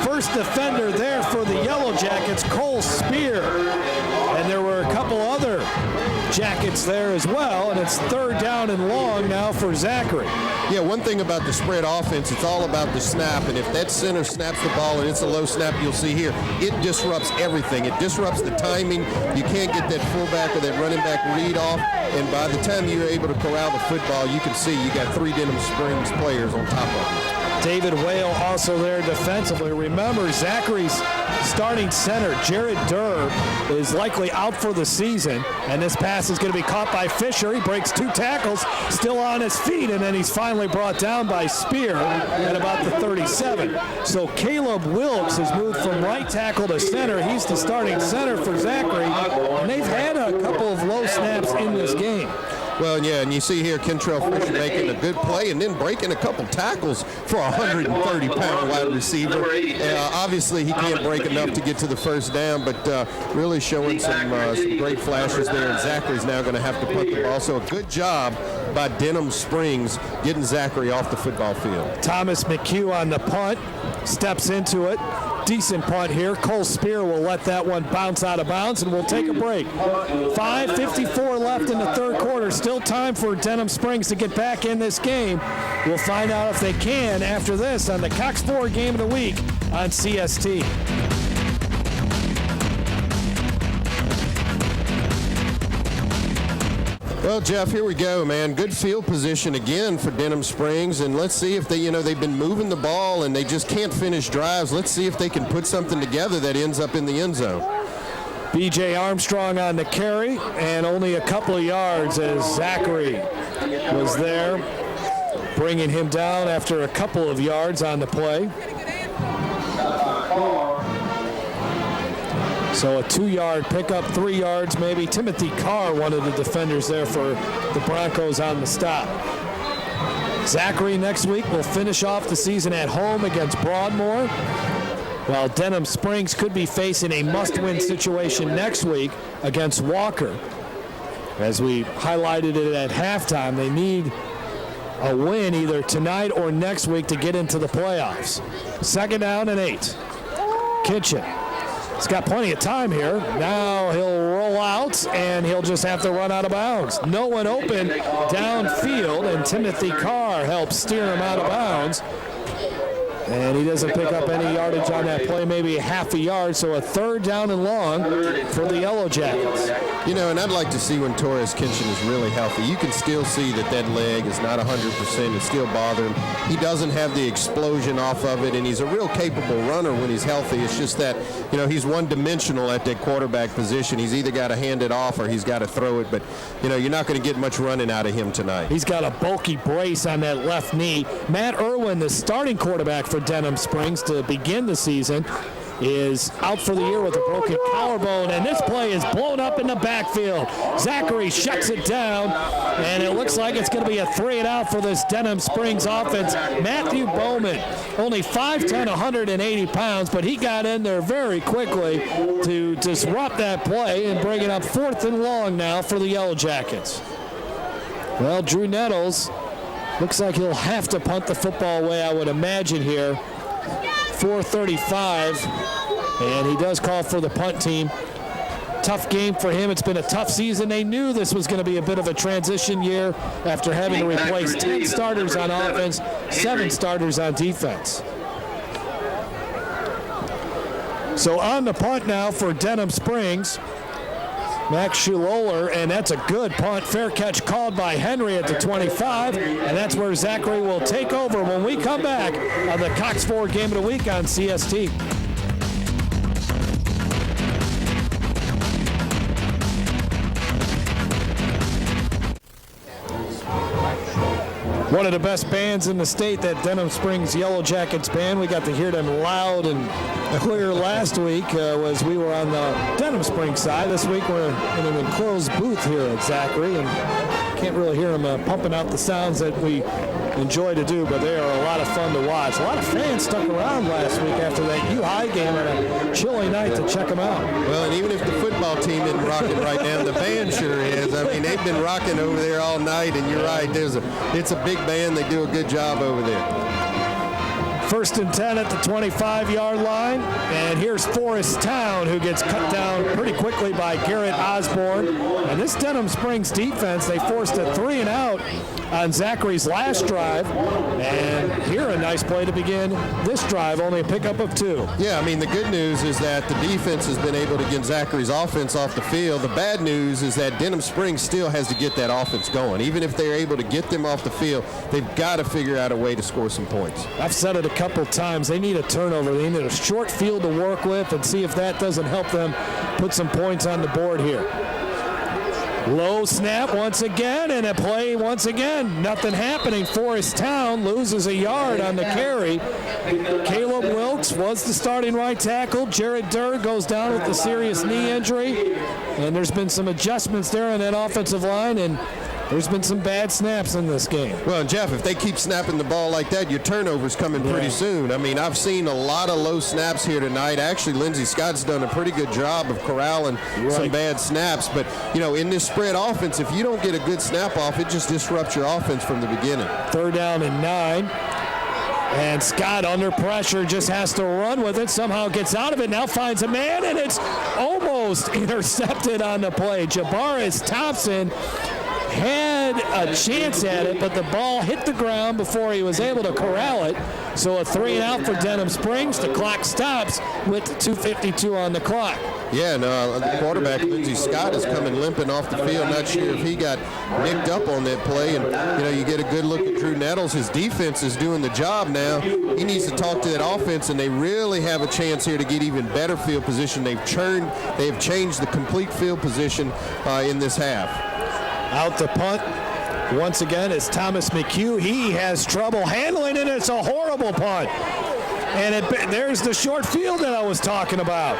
First defender there for the Yellow Jackets, Cole Spear. And there were a couple other Jackets there as well, and it's 3rd down and long now for Zachary. Yeah, one thing about the spread offense, it's all about the snap, and if that center snaps the ball and it's a low snap, you'll see here, it disrupts everything. It disrupts the timing. You can't get that fullback or that running back read off, and by the time you're able to corral the football, you can see you got 3 Denham Springs players on top of it. David Whale also there defensively. Remember, Zachary's starting center, Jared Durr, is likely out for the season, and this pass is going to be caught by Fisher. He breaks 2 tackles, still on his feet, and then he's finally brought down by Spear at about the 37. So Caleb Wilkes has moved from right tackle to center. He's the starting center for Zachary, and they've had a couple of low snaps in this game. Well, yeah, and you see here Kentrell Fisher making a good play and then breaking a couple tackles for a 130-pound wide receiver. Obviously, he can't break enough to get to the first down, but really showing some great flashes there, and Zachary's now going to have to punt the ball. So a good job by Denham Springs getting Zachary off the football field. Thomas McHugh on the punt, steps into it. decent punt here. Cole Spear will let that one bounce out of bounds, and we'll take a break. 5:54 left in the third quarter. Still time for Denham Springs to get back in this game. We'll find out if they can after this on the Cox 4 Game of the Week on CST. Well, Jeff, here we go, man. Good field position again for Denham Springs, and let's see if they've been moving the ball and they just can't finish drives. Let's see if they can put something together that ends up in the end zone. B.J. Armstrong on the carry, and only a couple of yards as Zachary was there, bringing him down after a couple of yards on the play. So a 2-yard pickup, 3 yards maybe. Timothy Carr, one of the defenders there for the Broncos on the stop. Zachary next week will finish off the season at home against Broadmoor, while Denham Springs could be facing a must-win situation next week against Walker. As we highlighted it at halftime, they need a win either tonight or next week to get into the playoffs. 2nd down and 8. Kitchen. He's got plenty of time here. Now he'll roll out, and he'll just have to run out of bounds. No one open downfield, and Timothy Carr helps steer him out of bounds. And he doesn't pick up any yardage on that play, maybe a half a yard, so a 3rd down and long for the Yellow Jackets. You know, and I'd like to see when Torres Kitchen is really healthy. You can still see that leg is not 100%. It's still bothering him. He doesn't have the explosion off of it, and he's a real capable runner when he's healthy. It's just that, you know, he's one-dimensional at that quarterback position. He's either got to hand it off or he's got to throw it, but, you know, you're not going to get much running out of him tonight. He's got a bulky brace on that left knee. Matt Irwin, the starting quarterback for Denham Springs to begin the season, is out for the year with a broken collarbone, and this play is blown up in the backfield. Zachary shuts it down, and it looks like it's going to be a 3-and-out for this Denham Springs offense. Matthew Bowman, only 5'10", 180 pounds, but he got in there very quickly to disrupt that play and bring it up 4th and long now for the Yellow Jackets. Well, Drew Nettles looks like he'll have to punt the football away, I would imagine here. 4:35, and he does call for the punt team. Tough game for him. It's been a tough season. They knew this was going to be a bit of a transition year after having to replace 10 starters on offense, 7 starters on defense. So on the punt now for Denham Springs, Max Schuloller, and that's a good punt. Fair catch called by Henry at the 25, and that's where Zachary will take over when we come back on the Cox 4 Game of the Week on CST. One of the best bands in the state, that Denham Springs Yellow Jackets band. We got to hear them loud and clear last week as we were on the Denham Springs side. This week we're in an enclosed booth here at Zachary, and can't really hear them pumping out the sounds that we enjoy to do, but they are a lot of fun to watch. A lot of fans stuck around last week after that U-High game on a chilly night to check them out. Well, and even if the football team isn't rocking right now, the band sure is. I mean, they've been rocking over there all night, and you're right, it's a big band. They do a good job over there. 1st and 10 at the 25-yard line, and here's Forest Town, who gets cut down pretty quickly by Garrett Osborne. And this Denham Springs defense, they forced a 3-and-out on Zachary's last drive, and here a nice play to begin this drive, only a pickup of 2. Yeah, I mean, the good news is that the defense has been able to get Zachary's offense off the field. The bad news is that Denham Springs still has to get that offense going. Even if they're able to get them off the field, they've got to figure out a way to score some points. I've said it a couple times. They need a turnover. They need a short field to work with, and see if that doesn't help them put some points on the board here. Low snap once again, and a play once again. Nothing happening. Forest Town loses a yard on the carry. Caleb Wilkes was the starting right tackle. Jared Durr goes down with a serious knee injury, and there's been some adjustments there on that offensive line, and there's been some bad snaps in this game. Well, Jeff, if they keep snapping the ball like that, your turnover's coming pretty soon. I mean, I've seen a lot of low snaps here tonight. Actually, Lindsey Scott's done a pretty good job of corralling some bad snaps. But, you know, in this spread offense, if you don't get a good snap off, it just disrupts your offense from the beginning. 3rd down and 9. And Scott under pressure just has to run with it, somehow gets out of it, now finds a man, and it's almost intercepted on the play. Jabaris Thompson had a chance at it, but the ball hit the ground before he was able to corral it. So a 3-and-out for Denham Springs. The clock stops with 2:52 on the clock. Yeah, no, the quarterback, Lindsey Scott, is coming limping off the field. Not sure if he got nicked up on that play. And, you get a good look at Drew Nettles. His defense is doing the job now. He needs to talk to that offense, and they really have a chance here to get even better field position. They have changed the complete field position in this half. Out to punt once again is Thomas McHugh. He has trouble handling it. It's a horrible punt. And there's the short field that I was talking about.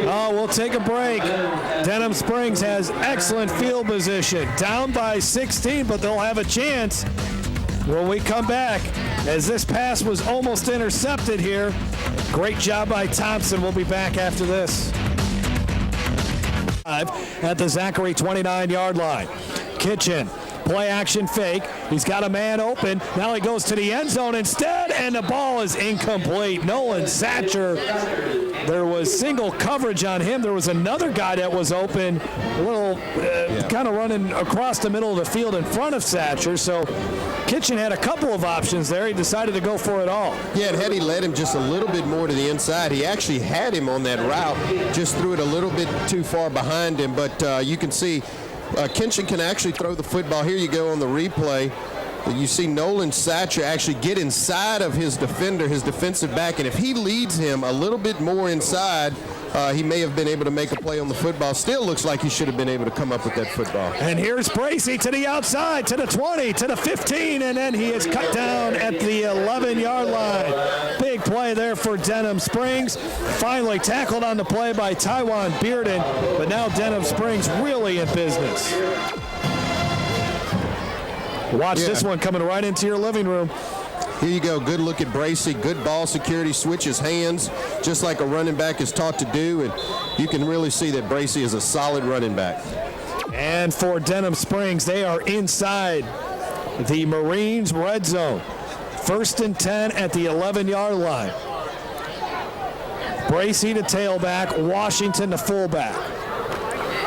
Oh, we'll take a break. Denham Springs has excellent field position. Down by 16, but they'll have a chance when we come back, as this pass was almost intercepted here. Great job by Thompson. We'll be back after this. At the Zachary 29-yard line. Kitchen, play action fake. He's got a man open. Now he goes to the end zone instead, and the ball is incomplete. Nolan Satcher, there was single coverage on him. There was another guy that was open, a little kind of running across the middle of the field in front of Satcher. So Kitchen had a couple of options there. He decided to go for it all. Yeah, and had he led him just a little bit more to the inside, he actually had him on that route, just threw it a little bit too far behind him. But you can see Kitchen can actually throw the football. Here you go on the replay. You see Nolan Satcher actually get inside of his defender, his defensive back, and if he leads him a little bit more inside, he may have been able to make a play on the football. Still looks like he should have been able to come up with that football. And here's Bracey to the outside, to the 20, to the 15, and then he is cut down at the 11-yard line. Big play there for Denham Springs. Finally tackled on the play by Tywan Bearden, but now Denham Springs really in business. Watch this one coming right into your living room. Here you go. Good look at Bracey. Good ball security. Switches hands just like a running back is taught to do. And you can really see that Bracey is a solid running back. And for Denham Springs, they are inside the Marines red zone. 1st and 10 at the 11-yard line. Bracey to tailback. Washington to fullback.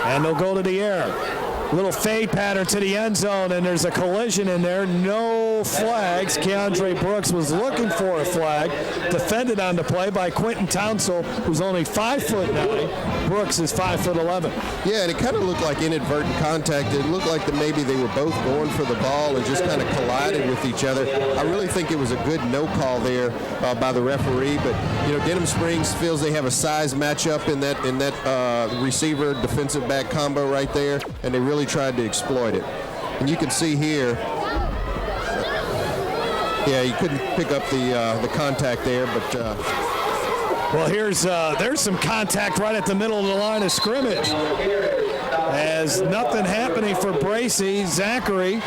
And they'll go to the air. Little fade pattern to the end zone, and there's a collision in there. No flags. Keandre Brooks was looking for a flag. Defended on the play by Quentin Townsell, who's only 5'9". Brooks is 5'11". Yeah, and it kind of looked like inadvertent contact. It looked like that maybe they were both going for the ball and just kind of collided with each other. I really think it was a good no call there by the referee. But Denham Springs feels they have a size matchup in that receiver defensive back combo right there, and they really tried to exploit it. And you can see here, yeah, he couldn't pick up the contact there, but well, there's some contact right at the middle of the line of scrimmage. As nothing happening for Bracey, Zachary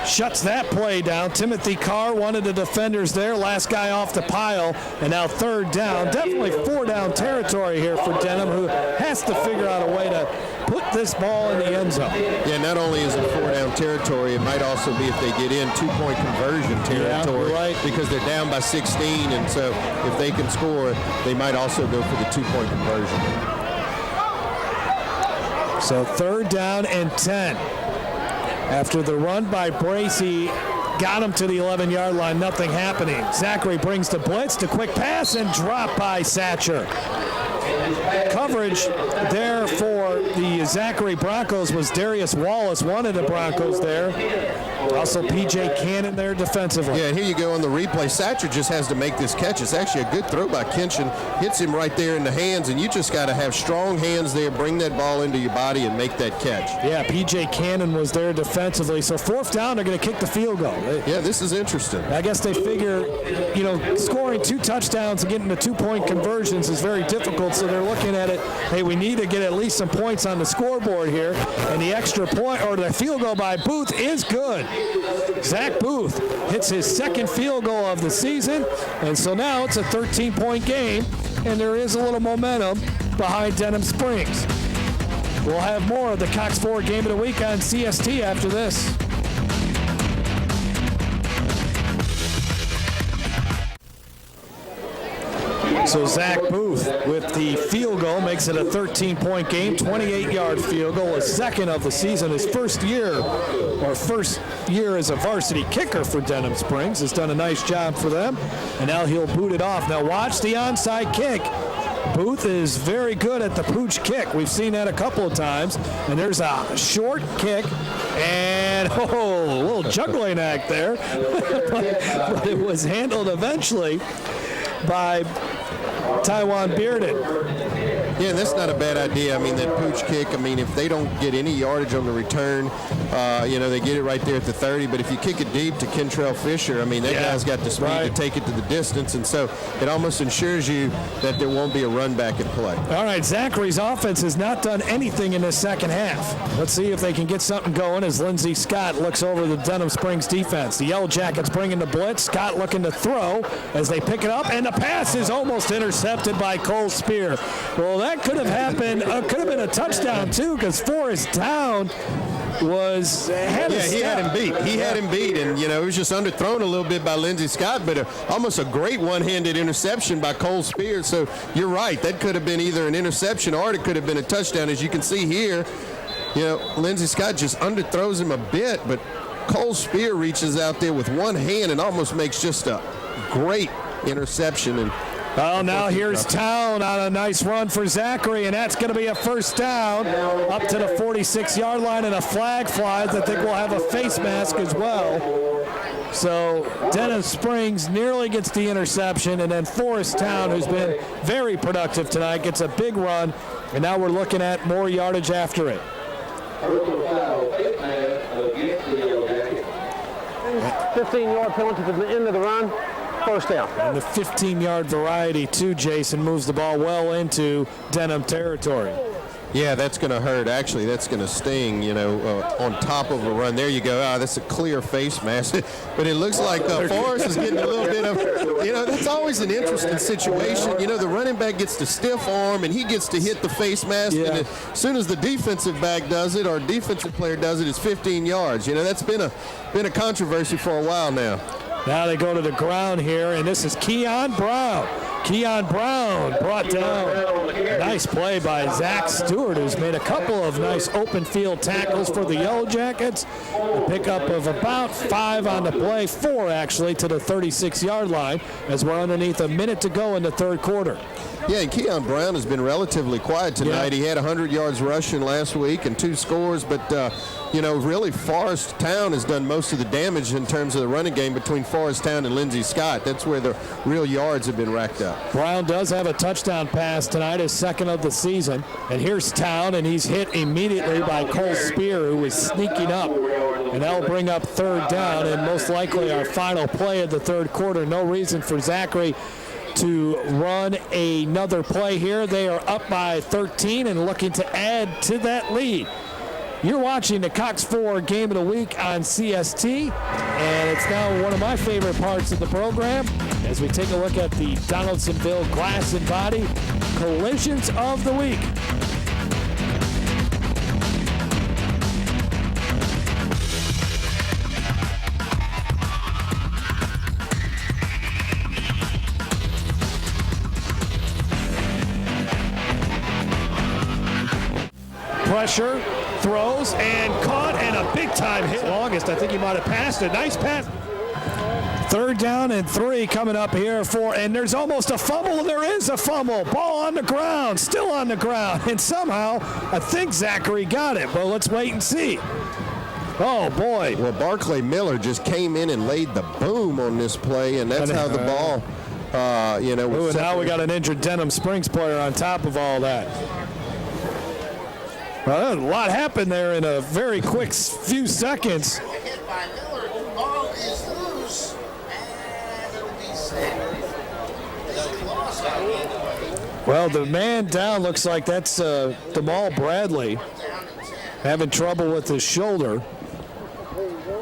shuts that play down. Timothy Carr, one of the defenders there, last guy off the pile, and now 3rd down. Definitely 4-down territory here for Denham, who has to figure out a way to put this ball in the end zone. Yeah, not only is it 4-down territory, it might also be, if they get in, 2-point conversion territory, right, because they're down by 16, and so if they can score, they might also go for the 2-point conversion. So 3rd down and 10. After the run by Bracey got him to the 11-yard line, nothing happening. Zachary brings the blitz, the quick pass, and dropped by Satcher. Coverage there for the Zachary Broncos was Darius Wallace, one of the Broncos there. Also P.J. Cannon there defensively. Yeah, and here you go on the replay. Satcher just has to make this catch. It's actually a good throw by Kitchen. Hits him right there in the hands, and you just got to have strong hands there, bring that ball into your body, and make that catch. Yeah, P.J. Cannon was there defensively. So 4th down, they're going to kick the field goal. Yeah, this is interesting. I guess they figure, scoring 2 touchdowns and getting the 2-point conversions is very difficult, so they're looking at it, hey, we need to get at least some points on the scoreboard here, and the extra point, or the field goal by Booth, is good. Zach Booth hits his 2nd field goal of the season, and so now it's a 13-point game, and there is a little momentum behind Denham Springs. We'll have more of the Cox 4 Game of the Week on CST after this. So Zach Booth with the field goal makes it a 13-point game, 28-yard field goal, his second of the season. His first year as a varsity kicker for Denham Springs. Has done a nice job for them, and now he'll boot it off. Now watch the onside kick. Booth is very good at the pooch kick. We've seen that a couple of times. And there's a short kick, and a little juggling act there. but it was handled eventually by Taiwan Bearden. Yeah, that's not a bad idea. I mean, that pooch kick, I mean, if they don't get any yardage on the return, they get it right there at the 30. But if you kick it deep to Kentrell Fisher, I mean, that guy's got the speed to take it to the distance. And so it almost ensures you that there won't be a run back in play. All right, Zachary's offense has not done anything in this second half. Let's see if they can get something going as Lindsey Scott looks over the Denham Springs defense. The Yellow Jackets bringing the blitz. Scott looking to throw as they pick it up, and the pass is almost intercepted by Cole Spear. Well, that could have happened. Could have been a touchdown too, because Forest Town had him beat. He had him beat, and it was just underthrown a little bit by Lindsey Scott, but almost a great one-handed interception by Cole Spear. So you're right, that could have been either an interception or it could have been a touchdown. As you can see here, Lindsey Scott just underthrows him a bit, but Cole Spear reaches out there with one hand and almost makes just a great interception. And well, now here's Town on a nice run for Zachary, and that's going to be a first down up to the 46-yard line, and a flag flies. I think we'll have a face mask as well. So Denham Springs nearly gets the interception, and then Forest Town, who's been very productive tonight, gets a big run, and now we're looking at more yardage after it. 15-yard penalty to the end of the run. First down. And the 15-yard variety, too, Jason, moves the ball well into Denham territory. Yeah, that's going to hurt. Actually, that's going to sting, on top of a run. There you go. That's a clear face mask. But it looks like Forrest is getting a little bit of, that's always an interesting situation. The running back gets the stiff arm, and he gets to hit the face mask. Yeah. And as soon as the defensive back does it, or defensive player does it, it's 15 yards. That's been a controversy for a while now. Now they go to the ground here, and this is Keon Brown. Keon Brown brought down. Nice play by Zach Stewart, who's made a couple of nice open field tackles for the Yellow Jackets. A pickup of about 5 on the play, 4 actually, to the 36-yard line as we're underneath a minute to go in the third quarter. Yeah, and Keon Brown has been relatively quiet tonight. Yeah. He had 100 yards rushing last week and 2 scores, but, really Forest Town has done most of the damage in terms of the running game between Forest Town and Lindsey Scott. That's where the real yards have been racked up. Brown does have a touchdown pass tonight, his second of the season. And here's Town, and he's hit immediately by Cole Spear, who is sneaking up. And that'll bring up third down, and most likely our final play of the third quarter. No reason for Zachary to run another play here. They are up by 13 and looking to add to that lead. You're watching the Cox 4 Game of the Week on CST, and it's now one of my favorite parts of the program as we take a look at the Donaldsonville Glass and Body Collisions of the Week. Pressure, throws, and caught, and a big-time hit. Longest, I think he might have passed it. Nice pass. Third down and 3 coming up here and there's almost a fumble. There is a fumble. Ball on the ground, still on the ground, and somehow I think Zachary got it, but let's wait and see. Oh, boy. Well, Barclay Miller just came in and laid the boom on this play, and that's how the ball, was now we got an injured Denham Springs player on top of all that. Well, a lot happened there in a very quick few seconds. Hit by Miller. The ball is loose, and it'll be safe. Well, the man down looks like that's Demal Bradley having trouble with his shoulder.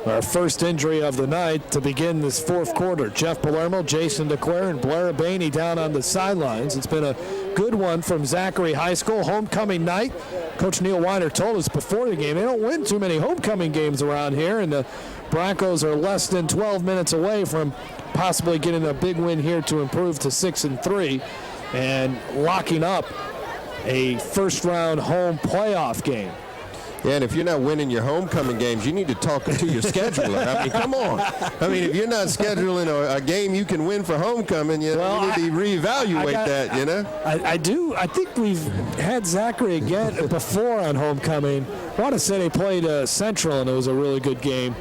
Our first injury of the night to begin this fourth quarter. Jeff Palermo, Jason DeClaire, and Blair Abaney down on the sidelines. It's been a good one from Zachary High School. Homecoming night. Coach Neil Weiner told us before the game they don't win too many homecoming games around here, and the Broncos are less than 12 minutes away from possibly getting a big win here to improve to 6-3. and locking up a first-round home playoff game. Yeah, and if you're not winning your homecoming games, you need to talk to your scheduler. I mean, come on. I mean, if you're not scheduling a game you can win for homecoming, you need to reevaluate that, you know? I do. I think we've had Zachary again before on homecoming. I want to say they played Central, and it was a really good game.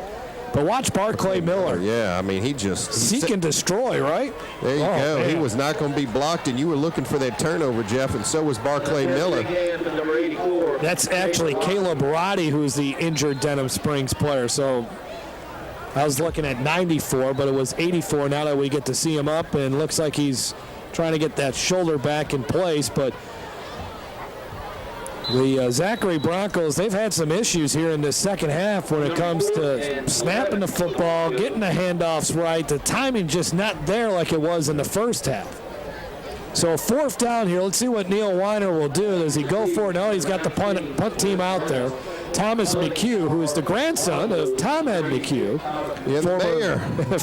But watch Barclay Miller. Yeah, I mean, he seek and destroy, right? There you go. Man. He was not going to be blocked, and you were looking for that turnover, Jeff, and so was Barclay Miller. That's actually Caleb Roddy, who's the injured Denham Springs player. So I was looking at 94, but it was 84 now that we get to see him up, and looks like he's trying to get that shoulder back in place. But the Zachary Broncos, they've had some issues here in the second half when it comes to snapping the football, getting the handoffs right. The timing just not there like it was in the first half. So fourth down here. Let's see what Neil Weiner will do. Does he go for it? No, he's got the punt team out there. Thomas McHugh, who is the grandson of Tom Ed McHugh,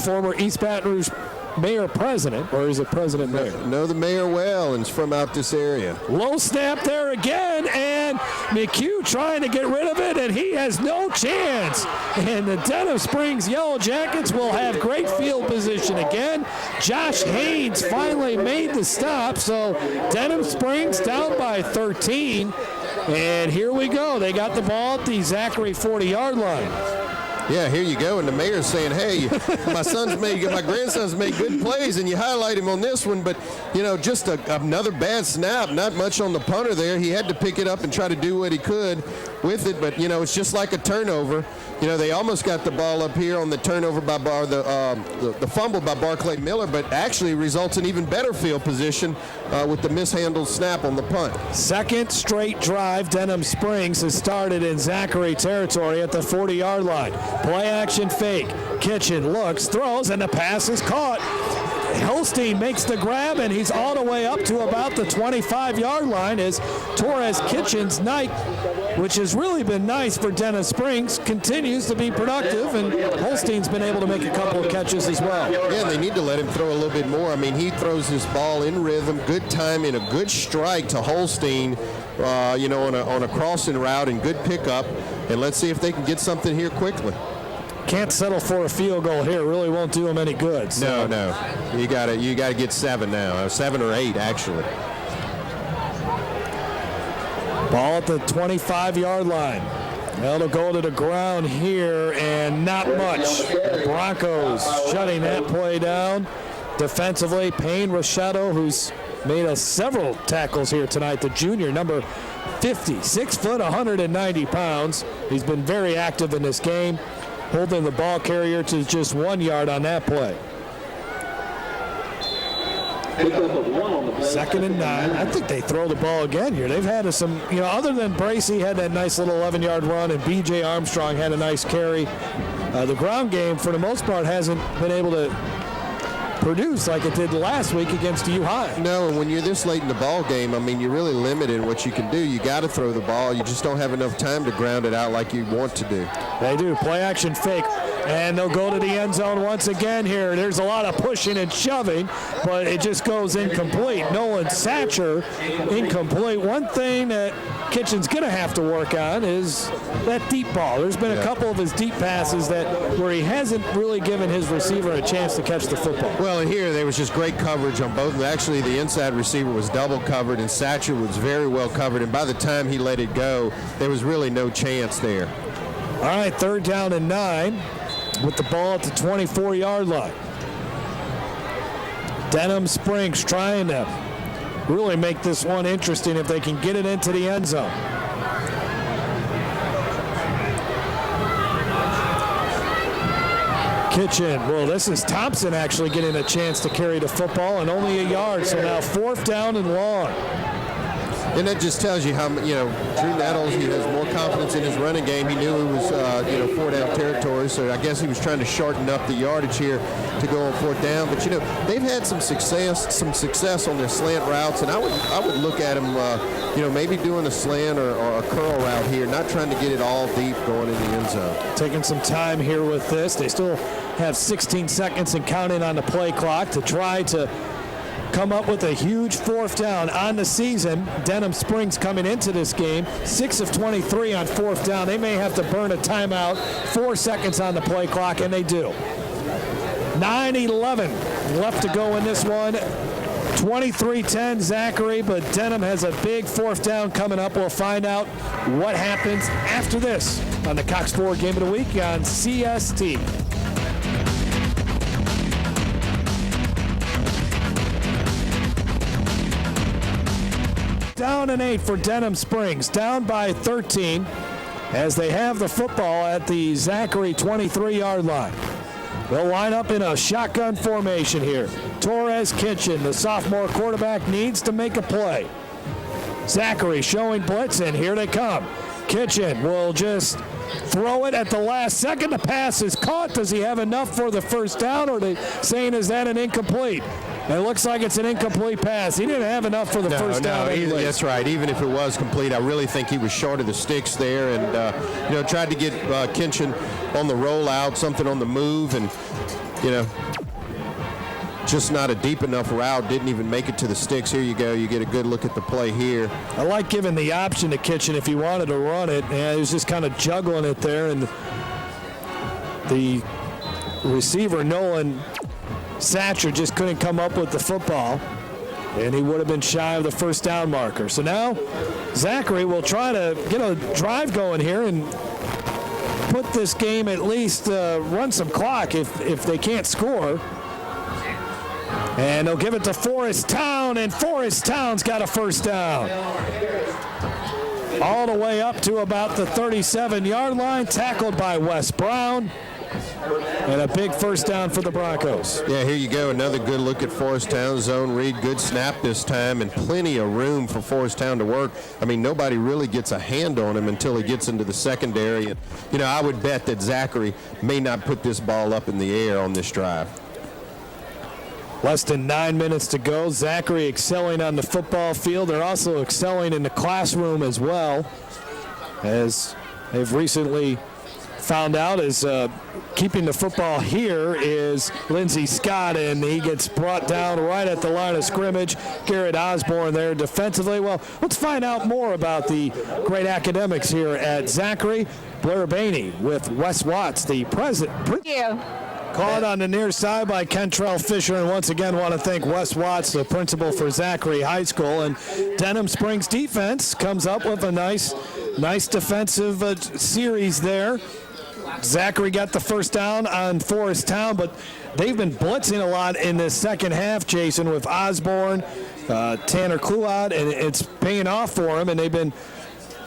former East Baton Rouge mayor president, or is it president mayor? Know the mayor well, and it's from out this area. Low snap there again, and McHugh trying to get rid of it, and he has no chance. And the Denham Springs Yellow Jackets will have great field position again. Josh Haynes finally made the stop, so Denham Springs down by 13. And here we go. They got the ball at the Zachary 40-yard line. Yeah, here you go. And the mayor's saying, hey, my grandson's made good plays, and you highlight him on this one. But, just another bad snap. Not much on the punter there. He had to pick it up and try to do what he could with it. But, it's just like a turnover. They almost got the ball up here on the turnover by the fumble by Barclay Miller, but actually results in even better field position with the mishandled snap on the punt. Second straight drive, Denham Springs has started in Zachary territory at the 40-yard line. Play action fake. Kitchen looks, throws, and the pass is caught. Holstein makes the grab, and he's all the way up to about the 25-yard line as Torres Kitchen's night, which has really been nice for Denham Springs, continues to be productive, and Holstein's been able to make a couple of catches as well. Yeah, they need to let him throw a little bit more. I mean, he throws his ball in rhythm, good timing, a good strike to Holstein, on a crossing route and good pickup, and let's see if they can get something here quickly. Can't settle for a field goal here. Really won't do him any good. So. No. You got to get 7 now. 7 or 8 actually. Ball at the 25-yard line. Well, it'll go to the ground here, and not much. The Broncos shutting that play down. Defensively, Payne Ricciotto, who's made us several tackles here tonight, the junior, number 50, 6 foot, 190 pounds. He's been very active in this game, holding the ball carrier to just 1 yard on that play. 2nd and 9. I think they throw the ball again here. They've had some, other than Bracey had that nice little 11-yard run, and B.J. Armstrong had a nice carry. The ground game, for the most part, hasn't been able to produce like it did last week against U High. No, and when you're this late in the ball game, I mean, you're really limited in what you can do. You got to throw the ball. You just don't have enough time to ground it out like you want to do. They do. Play action fake. And they'll go to the end zone once again here. There's a lot of pushing and shoving, but it just goes incomplete. Nolan Satcher, incomplete. One thing that Kitchen's going to have to work on is that deep ball. There's been a couple of his deep passes where he hasn't really given his receiver a chance to catch the football. Well, and here there was just great coverage on both. Actually, the inside receiver was double covered, and Satcher was very well covered. And by the time he let it go, there was really no chance there. All right, 3rd down and 9. With the ball at the 24-yard line. Denham Springs trying to really make this one interesting if they can get it into the end zone. Kitchen, well, this is Thompson actually getting a chance to carry the football, and only a yard, so now 4th down and long. And that just tells you how, Drew Nettles, he has more confidence in his running game. He knew it was, 4th-down territory, so I guess he was trying to shorten up the yardage here to go on 4th down. But, they've had some success on their slant routes, and I would look at them, maybe doing a slant or a curl route here, not trying to get it all deep going in the end zone. Taking some time here with this. They still have 16 seconds and counting on the play clock to try to come up with a huge 4th down on the season. Denham Springs coming into this game, 6 of 23 on 4th down. They may have to burn a timeout, 4 seconds on the play clock, and they do. 9:11 left to go in this one. 23-10 Zachary, but Denham has a big 4th down coming up. We'll find out what happens after this on the Cox 4 Game of the Week on CST. Down and 8 for Denham Springs, down by 13 as they have the football at the Zachary 23-yard line. They'll line up in a shotgun formation here. Torres Kitchen, the sophomore quarterback, needs to make a play. Zachary showing blitz, and here they come. Kitchen will just throw it at the last second. The pass is caught. Does he have enough for the 1st down, or are they saying is that an incomplete? It looks like it's an incomplete pass. He didn't have enough for the 1st down. That's right. Even if it was complete, I really think he was short of the sticks there, and tried to get Kitchen on the rollout, something on the move, and just not a deep enough route. Didn't even make it to the sticks. Here you go. You get a good look at the play here. I like giving the option to Kitchen if he wanted to run it. Yeah, he was just kind of juggling it there, and the receiver Nolan Satcher just couldn't come up with the football, and he would have been shy of the 1st down marker. So now Zachary will try to get a drive going here and put this game, at least run some clock if they can't score. And they'll give it to Forest Town, and Forest Town's got a 1st down. All the way up to about the 37-yard line, tackled by Wes Brown. And a big 1st down for the Broncos. Yeah, here you go. Another good look at Forest Town zone read. Good snap this time, and plenty of room for Forest Town to work. I mean, nobody really gets a hand on him until he gets into the secondary. And, I would bet that Zachary may not put this ball up in the air on this drive. Less than 9 minutes to go. Zachary excelling on the football field. They're also excelling in the classroom as well, as they've recently found out is keeping the football here is Lindsey Scott, and he gets brought down right at the line of scrimmage. Garrett Osborne there defensively. Well, let's find out more about the great academics here at Zachary. Blair Bainey with Wes Watts, the president. Thank you. Caught on the near side by Kentrell Fisher, and once again want to thank Wes Watts, the principal for Zachary High School. And Denham Springs defense comes up with a nice defensive series there. Zachary got the 1st down on Forest Town, but they've been blitzing a lot in the second half, Jason, with Osborne, Tanner Kluad, and it's paying off for them. And they've been,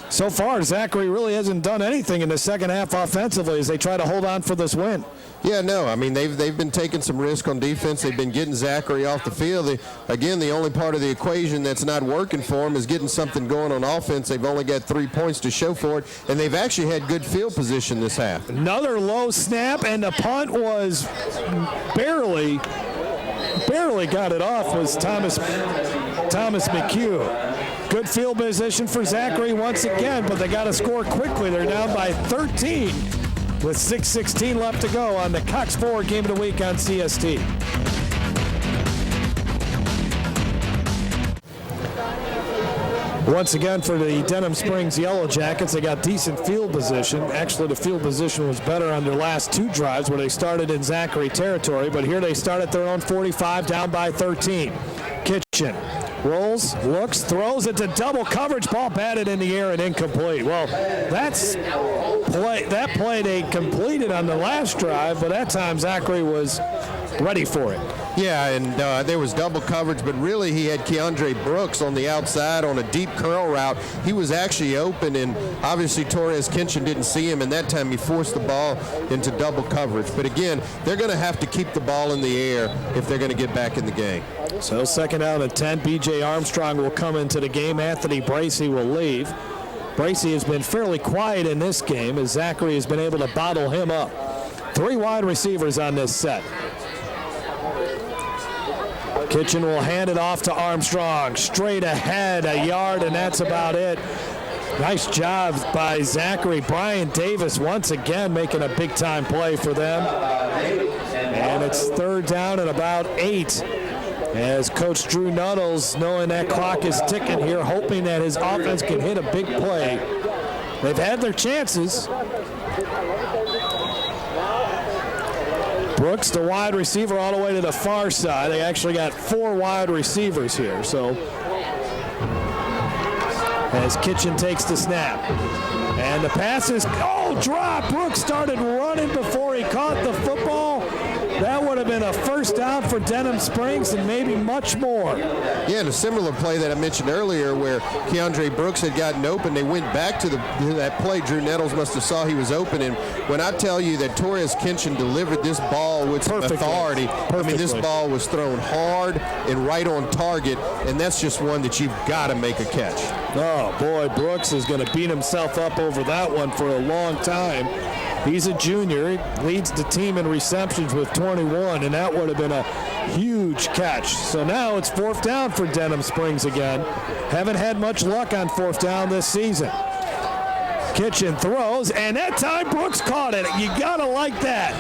so far, Zachary really hasn't done anything in the second half offensively as they try to hold on for this win. Yeah, no, I mean, they've been taking some risk on defense. They've been getting Zachary off the field. Again, the only part of the equation that's not working for them is getting something going on offense. They've only got 3 points to show for it, and they've actually had good field position this half. Another low snap, and the punt was barely got it off, was Thomas McHugh. Good field position for Zachary once again, but they got to score quickly. They're down by 13. With 6:16 left to go on the Cox 4 Game of the Week on CST. Once again for the Denham Springs Yellow Jackets, they got decent field position. Actually, the field position was better on their last 2 drives where they started in Zachary territory, but here they start at their own 45, down by 13. Kitchen rolls, looks, throws it to double coverage, ball batted in the air and incomplete. Well, that play they completed on the last drive, but that time Zachary was ready for it. Yeah, and there was double coverage, but really he had Keandre Brooks on the outside on a deep curl route. He was actually open, and obviously Torres Kitchen didn't see him, and that time he forced the ball into double coverage. But again, they're going to have to keep the ball in the air if they're going to get back in the game. So 2nd down and 10. B.J. Armstrong will come into the game. Anthony Bracey will leave. Bracey has been fairly quiet in this game as Zachary has been able to bottle him up. 3 wide receivers on this set. Kitchen will hand it off to Armstrong. Straight ahead, a yard, and that's about it. Nice job by Zachary. Brian Davis once again making a big-time play for them. And it's 3rd down and about 8 As Coach Drew Nuttles, knowing that clock is ticking here, hoping that his offense can hit a big play. They've had their chances. Brooks, the wide receiver, all the way to the far side. They actually got 4 wide receivers here. So as Kitchen takes the snap. And the pass is, drop. Brooks started running before he caught the football. That would have been a first down for Denham Springs and maybe much more. Yeah, and a similar play that I mentioned earlier where Keandre Brooks had gotten open. They went back to that play. Drew Nettles must have saw he was open. And when I tell you that Torres Kitchen delivered this ball with some authority, I mean, this ball was thrown hard and right on target, and that's just one that you've got to make a catch. Oh, boy, Brooks is going to beat himself up over that one for a long time. He's a junior. He leads the team in receptions with 21, and that would have been a huge catch. So now it's 4th down for Denham Springs again. Haven't had much luck on 4th down this season. Kitchen throws, and that time Brooks caught it. You gotta like that.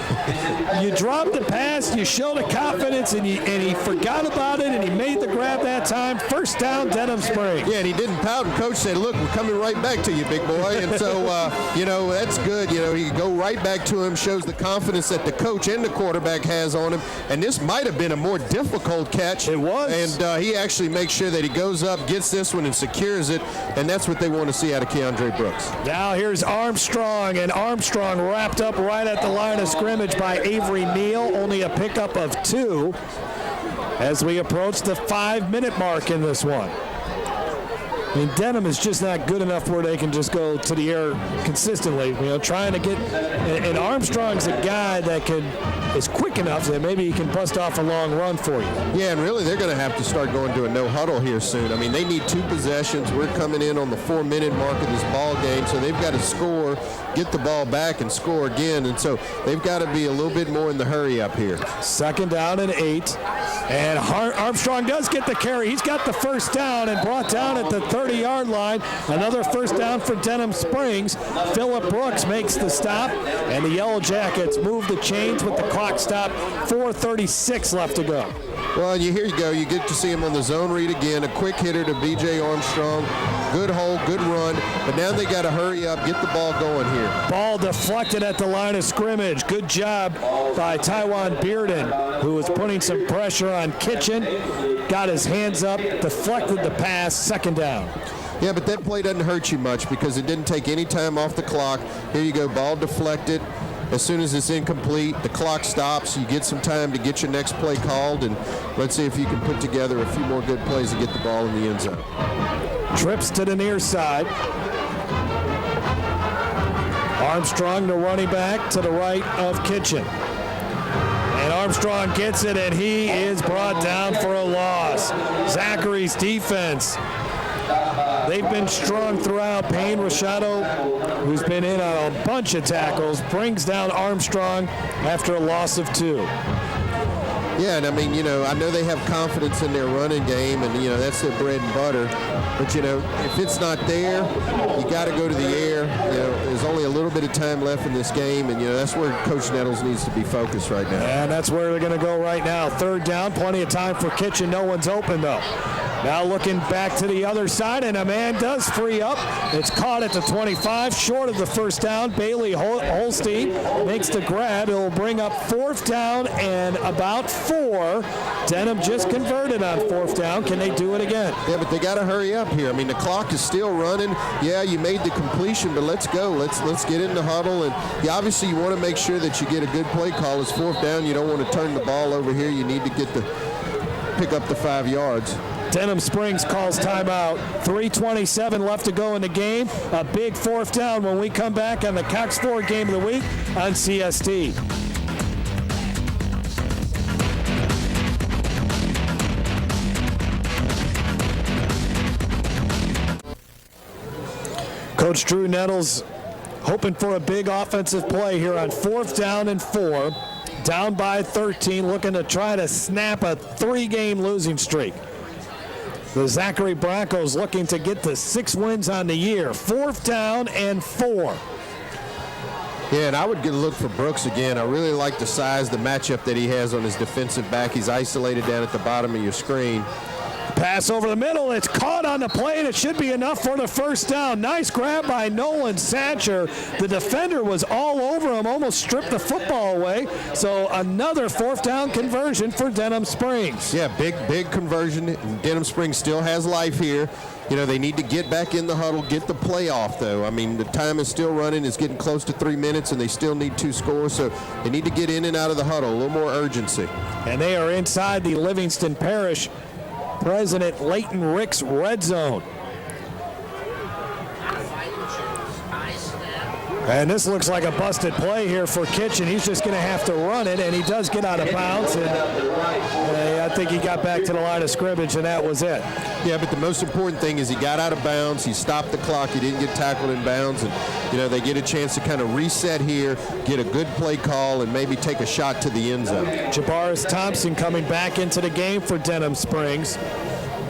You dropped the pass, you showed the confidence, and he forgot about it, and he made the grab that time. First down, Denham Springs. Yeah, and he didn't pout, and Coach said, look, we're coming right back to you, big boy. And so, that's good. He go right back to him, shows the confidence that the coach and the quarterback has on him. And this might have been a more difficult catch. It was. And he actually makes sure that he goes up, gets this one, and secures it. And that's what they want to see out of Keandre Brooks. Now here's Armstrong, and Armstrong wrapped up right at the line of scrimmage by Avery Neal. Only a pickup of 2 as we approach the 5-minute mark in this one. I mean, Denham is just not good enough where they can just go to the air consistently. Trying to get, and Armstrong's a guy that is quick enough that maybe he can bust off a long run for you. Yeah, and really they're going to have to start going to a no huddle here soon. I mean, they need 2 possessions. We're coming in on the 4-minute mark of this ball game, so they've got to score, get the ball back, and score again. And so they've got to be a little bit more in the hurry up here. 2nd down and 8. And Armstrong does get the carry. He's got the first down and brought down at the 30-yard line. Another first down for Denham Springs. Phillip Brooks makes the stop, and the Yellow Jackets move the chains with the clock stop. 4:36 left to go. Well, here you go. You get to see him on the zone read again. A quick hitter to B.J. Armstrong. Good hole, good run. But now they got to hurry up, get the ball going here. Ball deflected at the line of scrimmage. Good job by Taiwan Bearden, who was putting some pressure on Kitchen. Got his hands up, deflected the pass, 2nd down. Yeah, but that play doesn't hurt you much because it didn't take any time off the clock. Here you go, ball deflected. As soon as it's incomplete, the clock stops. You get some time to get your next play called, and let's see if you can put together a few more good plays to get the ball in the end zone. Trips to the near side. Armstrong, the running back, to the right of Kitchen. And Armstrong gets it, and he is brought down for a loss. Zachary's defense, they've been strong throughout. Payne Rashado, who's been in on a bunch of tackles, brings down Armstrong after a loss of 2. Yeah, and I mean, I know they have confidence in their running game, and, that's their bread and butter. But, if it's not there, you got to go to the air. There's only a little bit of time left in this game, and, that's where Coach Nettles needs to be focused right now. And that's where they're going to go right now. 3rd down, plenty of time for Kitchen. No one's open, though. Now looking back to the other side, and a man does free up. It's caught at the 25, short of the first down. Bailey Holstein makes the grab. It will bring up 4th down and about 4. Denham just converted on 4th down. Can they do it again? Yeah, but they got to hurry up here. I mean, the clock is still running. Yeah, you made the completion, but let's go. Let's get in the huddle. And obviously you want to make sure that you get a good play call. It's 4th down. You don't want to turn the ball over here. You need to pick up the 5 yards. Denham Springs calls timeout. 3:27 left to go in the game. A big 4th down when we come back on the Cox Ford Game of the Week on CST. Coach Drew Nettles hoping for a big offensive play here on 4th down and 4. Down by 13, looking to try to snap a 3-game losing streak. The Zachary Broncos looking to get to 6 wins on the year. 4th down and 4. Yeah, and I would look for Brooks again. I really like the size, the matchup that he has on his defensive back. He's isolated down at the bottom of your screen. Pass over the middle. It's caught on the play, and it should be enough for the first down. Nice grab by Nolan Satcher. The defender was all over him, almost stripped the football away. So another 4th down conversion for Denham Springs. Yeah, big conversion. Denham Springs still has life here. You know, they need to get back in the huddle, get the play off, though. I mean, the time is still running. It's getting close to 3 minutes, and they still need 2 scores. So they need to get in and out of the huddle, a little more urgency. And they are inside the Livingston Parish President Leighton Ricks red zone. And this looks like a busted play here for Kitchen. He's just going to have to run it, and he does get out of bounds. And I think he got back to the line of scrimmage, and that was it. Yeah, but the most important thing is he got out of bounds. He stopped the clock. He didn't get tackled in bounds. And, you know, they get a chance to kind of reset here, get a good play call, and maybe take a shot to the end zone. Jabarius Thompson coming back into the game for Denham Springs.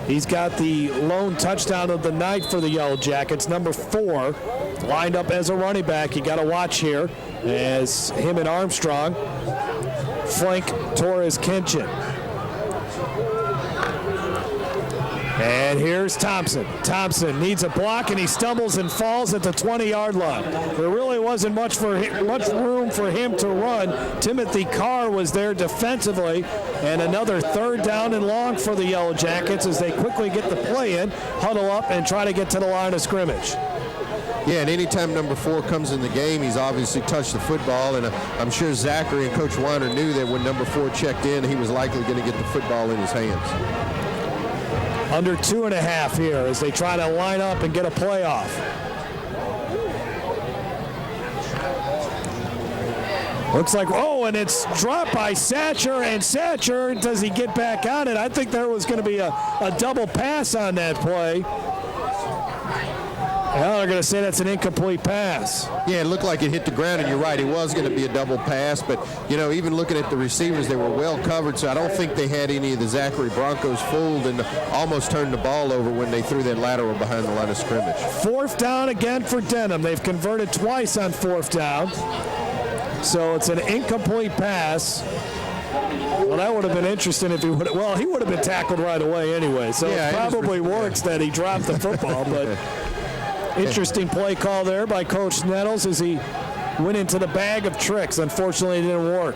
He's got the lone touchdown of the night for the Yellow Jackets, number 4, lined up as a running back. You got to watch here as him and Armstrong flank Torres Kinchin. And here's Thompson. Thompson needs a block, and he stumbles and falls at the 20-yard line. There really wasn't much room for him to run. Timothy Carr was there defensively, and another 3rd down and long for the Yellow Jackets as they quickly get the play in, huddle up, and try to get to the line of scrimmage. Yeah, and anytime number 4 comes in the game, he's obviously touched the football, and I'm sure Zachary and Coach Weiner knew that when number 4 checked in, he was likely going to get the football in his hands. Under 2.5 here as they try to line up and get a playoff. Looks like, and it's dropped by Satcher, and Satcher, does he get back on it? I think there was going to be a double pass on that play. Well, they're going to say that's an incomplete pass. Yeah, it looked like it hit the ground, and you're right. It was going to be a double pass, but, you know, even looking at the receivers, they were well covered, so I don't think they had any of the Zachary Broncos fooled and almost turned the ball over when they threw that lateral behind the line of scrimmage. 4th down again for Denham. They've converted twice on 4th down, so it's an incomplete pass. Well, that would have been interesting if he would have. Well, he would have been tackled right away anyway, so yeah, it probably works that he dropped the football, but... Interesting play call there by Coach Nettles as he went into the bag of tricks. Unfortunately, it didn't work.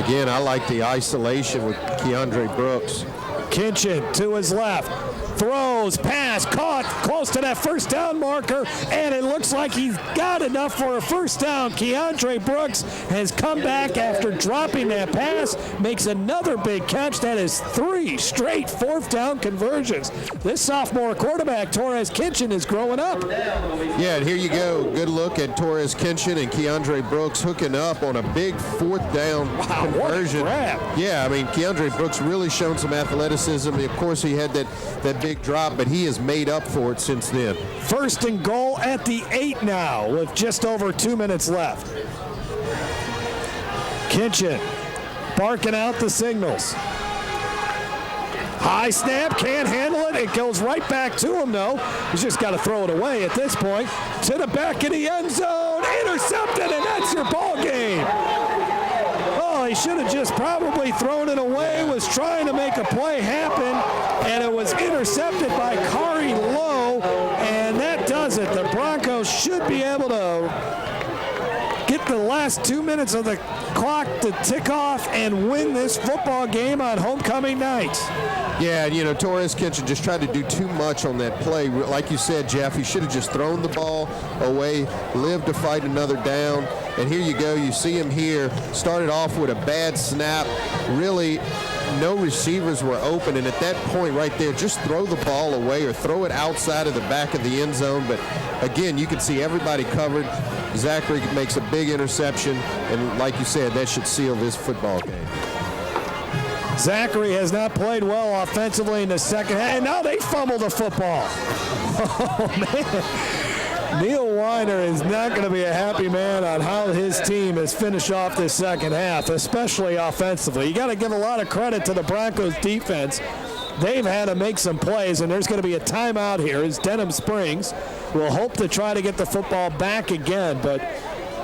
Again, I like the isolation with Keandre Brooks. Kinchin to his left. Throws, pass, caught, close to that 1st down marker, and it looks like he's got enough for a 1st down. Keandre Brooks has come back after dropping that pass, makes another big catch. That is 3 straight 4th down conversions. This sophomore quarterback, Torres Kinchin, is growing up. Yeah, and here you go. Good look at Torres Kinchin and Keandre Brooks hooking up on a big 4th down conversion. What a grab. Yeah, I mean, Keandre Brooks really shown some athleticism. Of course, he had that big drop, but he has made up for it since then. 1st and goal at the 8 now with just over 2 minutes left. Kinchin barking out the signals. High snap, can't handle it. It goes right back to him, though. He's just got to throw it away at this point. To the back of the end zone, intercepted, and that's your ball game. He should have just probably thrown it away, was trying to make a play happen, and it was intercepted by Kari Lowe, and that does it. The Broncos should be able to get the last 2 minutes of the clock to tick off and win this football game on homecoming night. Yeah, you know, Torres Kinchin just tried to do too much on that play. Like you said, Jeff, he should have just thrown the ball away, lived to fight another down. And here you go. You see him here. Started off with a bad snap. Really, no receivers were open. And at that point right there, just throw the ball away or throw it outside of the back of the end zone. But, again, you can see everybody covered. Zachary makes a big interception. And like you said, that should seal this football game. Zachary has not played well offensively in the second half, and now they fumble the football. Oh, man. Neil Weiner is not going to be a happy man on how his team has finished off this second half, especially offensively. You got to give a lot of credit to the Broncos defense they've had to make some plays, and there's going to be a timeout here as Denham Springs will hope to try to get the football back again, but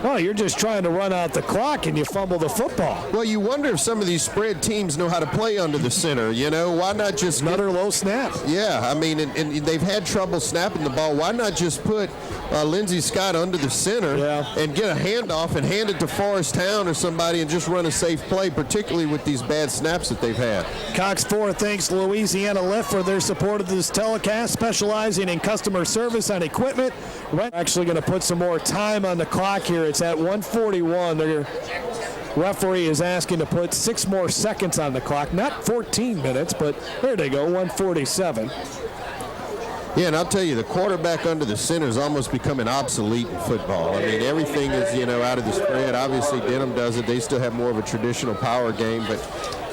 well, you're just trying to run out the clock and you fumble the football. Well, you wonder if some of these spread teams know how to play under the center. You know, why not just another low snap? Yeah, I mean, and they've had trouble snapping the ball. Why not just put Lindsey Scott under the center and get a handoff and hand it to Forest Town or somebody and just run a safe play, particularly with these bad snaps that they've had. Cox 4 thanks Louisiana Lift for their support of this telecast, specializing in customer service on equipment. We're actually going to put some more time on the clock here. It's at 1:41. The referee is asking to put 6 more seconds on the clock. Not 14 minutes, but there they go, 1:47. Yeah, and I'll tell you, the quarterback under the center is almost becoming obsolete in football. I mean, everything is, out of the spread. Obviously, Denham does it. They still have more of a traditional power game, but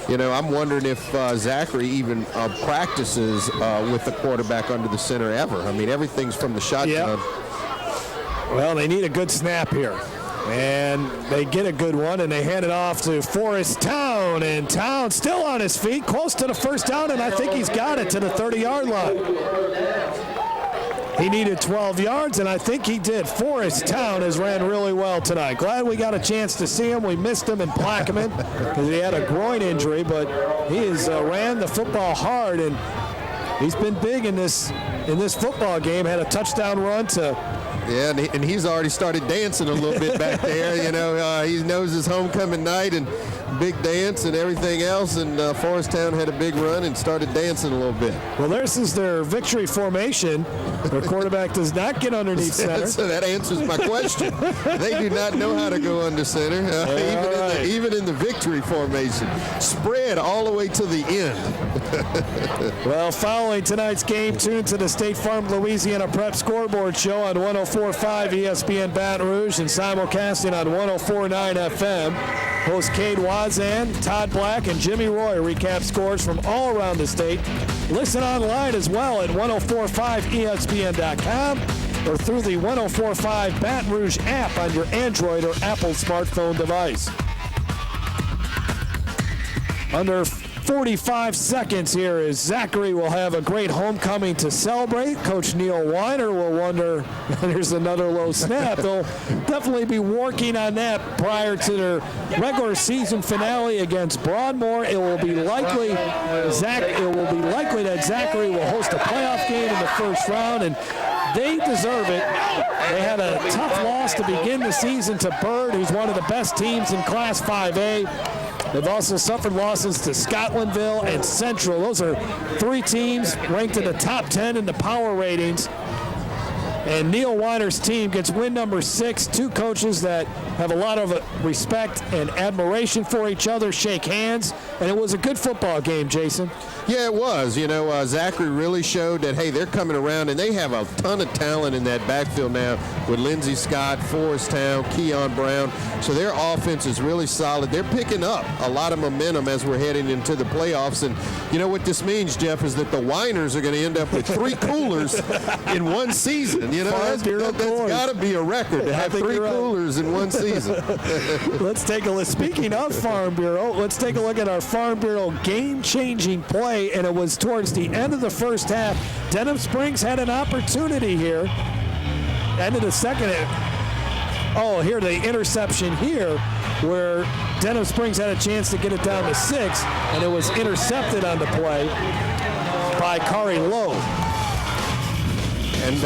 I'm wondering if Zachary even practices with the quarterback under the center ever. I mean, everything's from the shotgun. Well, they need a good snap here. And they get a good one, and they hand it off to Forest Town. And Town still on his feet, close to the first down, and I think he's got it to the 30-yard line. He needed 12 yards, and I think he did. Forest Town has ran really well tonight. Glad we got a chance to see him. We missed him in Plaquemine because he had a groin injury, but he has ran the football hard, and he's been big in this football game. Had a touchdown run to... Yeah, and he's already started dancing a little bit back there. He knows his homecoming night and big dance and everything else, and Forest Town had a big run and started dancing a little bit. Well, this is their victory formation. Their quarterback does not get underneath center. So that answers my question. They do not know how to go under center, even in the victory formation. Spread all the way to the end. Well, following tonight's game, tune to the State Farm Louisiana Prep Scoreboard Show on 104.5 ESPN Baton Rouge and simulcasting on 104.9 FM. Host Cade Wazan, Todd Black, and Jimmy Roy recap scores from all around the state. Listen online as well at 1045ESPN.com or through the 1045 Baton Rouge app on your Android or Apple smartphone device. Under 45 seconds here as Zachary will have a great homecoming to celebrate. Coach Neil Weiner will wonder, there's another low snap. They'll definitely be working on that prior to their regular season finale against Broadmoor. It will be likely that Zachary will host a playoff game in the first round, and they deserve it. They had a tough loss to begin the season to Byrd, who's one of the best teams in Class 5A. They've also suffered losses to Scotlandville and Central. Those are 3 teams ranked in the top 10 in the power ratings. And Neil Weiner's team gets win number 6. 2 coaches that have a lot of respect and admiration for each other shake hands. And it was a good football game, Jason. Yeah, it was. Zachary really showed that, hey, they're coming around, and they have a ton of talent in that backfield now with Lindsey Scott, Forest Town, Keon Brown. So their offense is really solid. They're picking up a lot of momentum as we're heading into the playoffs. And you know what this means, Jeff, is that the Whiners are going to end up with 3 coolers in one season. That's got to be a record to have 3 coolers in one season. Let's take a look. Speaking of Farm Bureau, let's take a look at our Farm Bureau game-changing play. And it was towards the end of the first half. Denham Springs had an opportunity here. End of the second. Here the interception here, where Denham Springs had a chance to get it down to 6, and it was intercepted on the play by Kari Lowe. And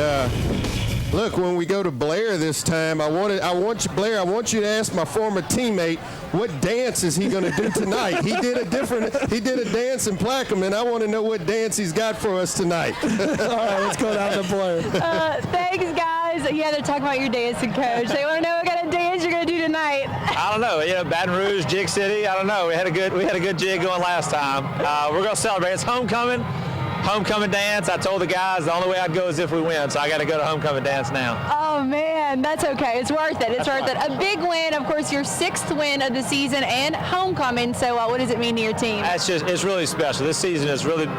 look, when we go to Blair this time, I want you to ask my former teammate, what dance is he going to do tonight? He did a dance in Plaquemine. I want to know what dance he's got for us tonight. All right, let's go down to Blair. Thanks, guys. Yeah, they're talking about your dancing, Coach. They want to know what kind of dance you're going to do tonight. I don't know. Baton Rouge, Jig City. I don't know. We had a good jig going last time. We're going to celebrate. It's homecoming dance. I told the guys the only way I'd go is if we win, so I got to go to homecoming dance now. Oh man, that's okay. It's worth it. It's worth it. A big win, of course, your 6th win of the season and homecoming. So what does it mean to your team? It's really special. This season is really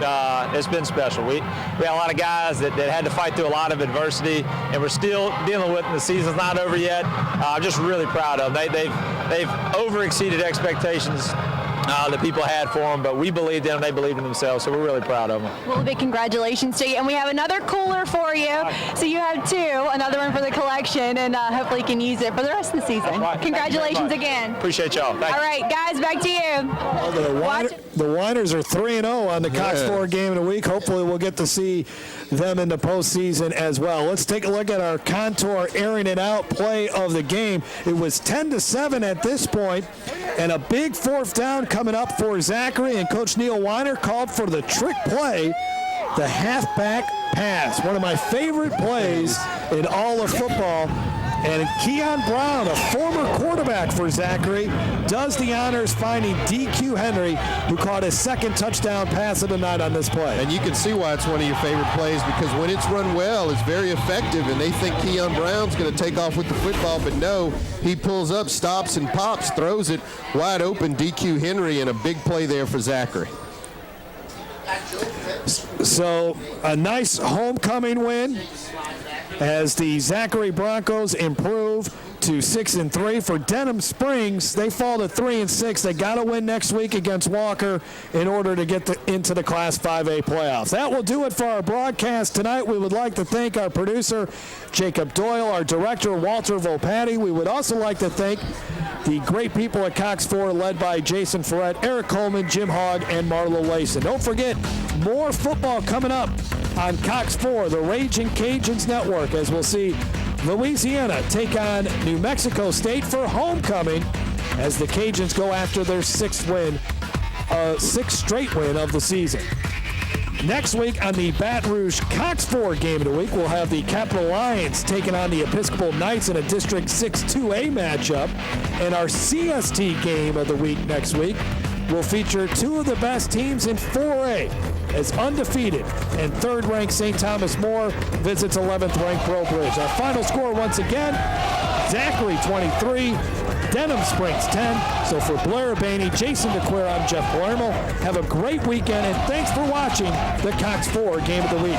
it's been special. We had a lot of guys that had to fight through a lot of adversity, and we're still dealing with it. The season's not over yet. I'm just really proud of them. They've over exceeded expectations that people had for them, but we believed in them, they believed in themselves, so we're really proud of them. Well, a big congratulations to you. And we have another cooler for you. So you have two, another one for the collection, and hopefully you can use it for the rest of the season. Right. Congratulations again. Appreciate y'all. Thank All right, guys, back to you. Well, the Winers are 3-0 on the Cox 4 game of the week. Hopefully we'll get to see them in the postseason as well. Let's take a look at our Contour airing it out play of the game. It was 10-7 at this point, and a big 4th down coming up for Zachary, and Coach Neil Weiner called for the trick play, the halfback pass. One of my favorite plays in all of football. And Keon Brown, a former quarterback for Zachary, does the honors finding DQ Henry, who caught his 2nd touchdown pass of the night on this play. And you can see why it's one of your favorite plays, because when it's run well, it's very effective, and they think Keon Brown's going to take off with the football, but no, he pulls up, stops, and pops, throws it wide open, DQ Henry, and a big play there for Zachary. So a nice homecoming win as the Zachary Broncos improve to 6-3. For Denham Springs, they fall to 3-6. They got to win next week against Walker in order to get into the Class 5A playoffs. That will do it for our broadcast tonight. We would like to thank our producer, Jacob Doyle, our director, Walter Volpatti. We would also like to thank the great people at Cox 4, led by Jason Ferret, Eric Coleman, Jim Hogg, and Marlo Layson. Don't forget, more football coming up on Cox 4, the Raging Cajuns Network, as we'll see Louisiana take on New Mexico State for homecoming as the Cajuns go after their 6th straight win of the season. Next week on the Baton Rouge Cox 4 game of the week, we'll have the Capital Lions taking on the Episcopal Knights in a District 6 2A matchup. And our CST game of the week next week will feature 2 of the best teams in 4A, as undefeated and 3rd-ranked St. Thomas More visits 11th-ranked Breaux Bridge. Our final score once again, Zachary 23, Denham Springs 10. So for Blair Bainey, Jason DeQuire, I'm Jeff Palermo. Have a great weekend, and thanks for watching the Cox 4 Game of the Week.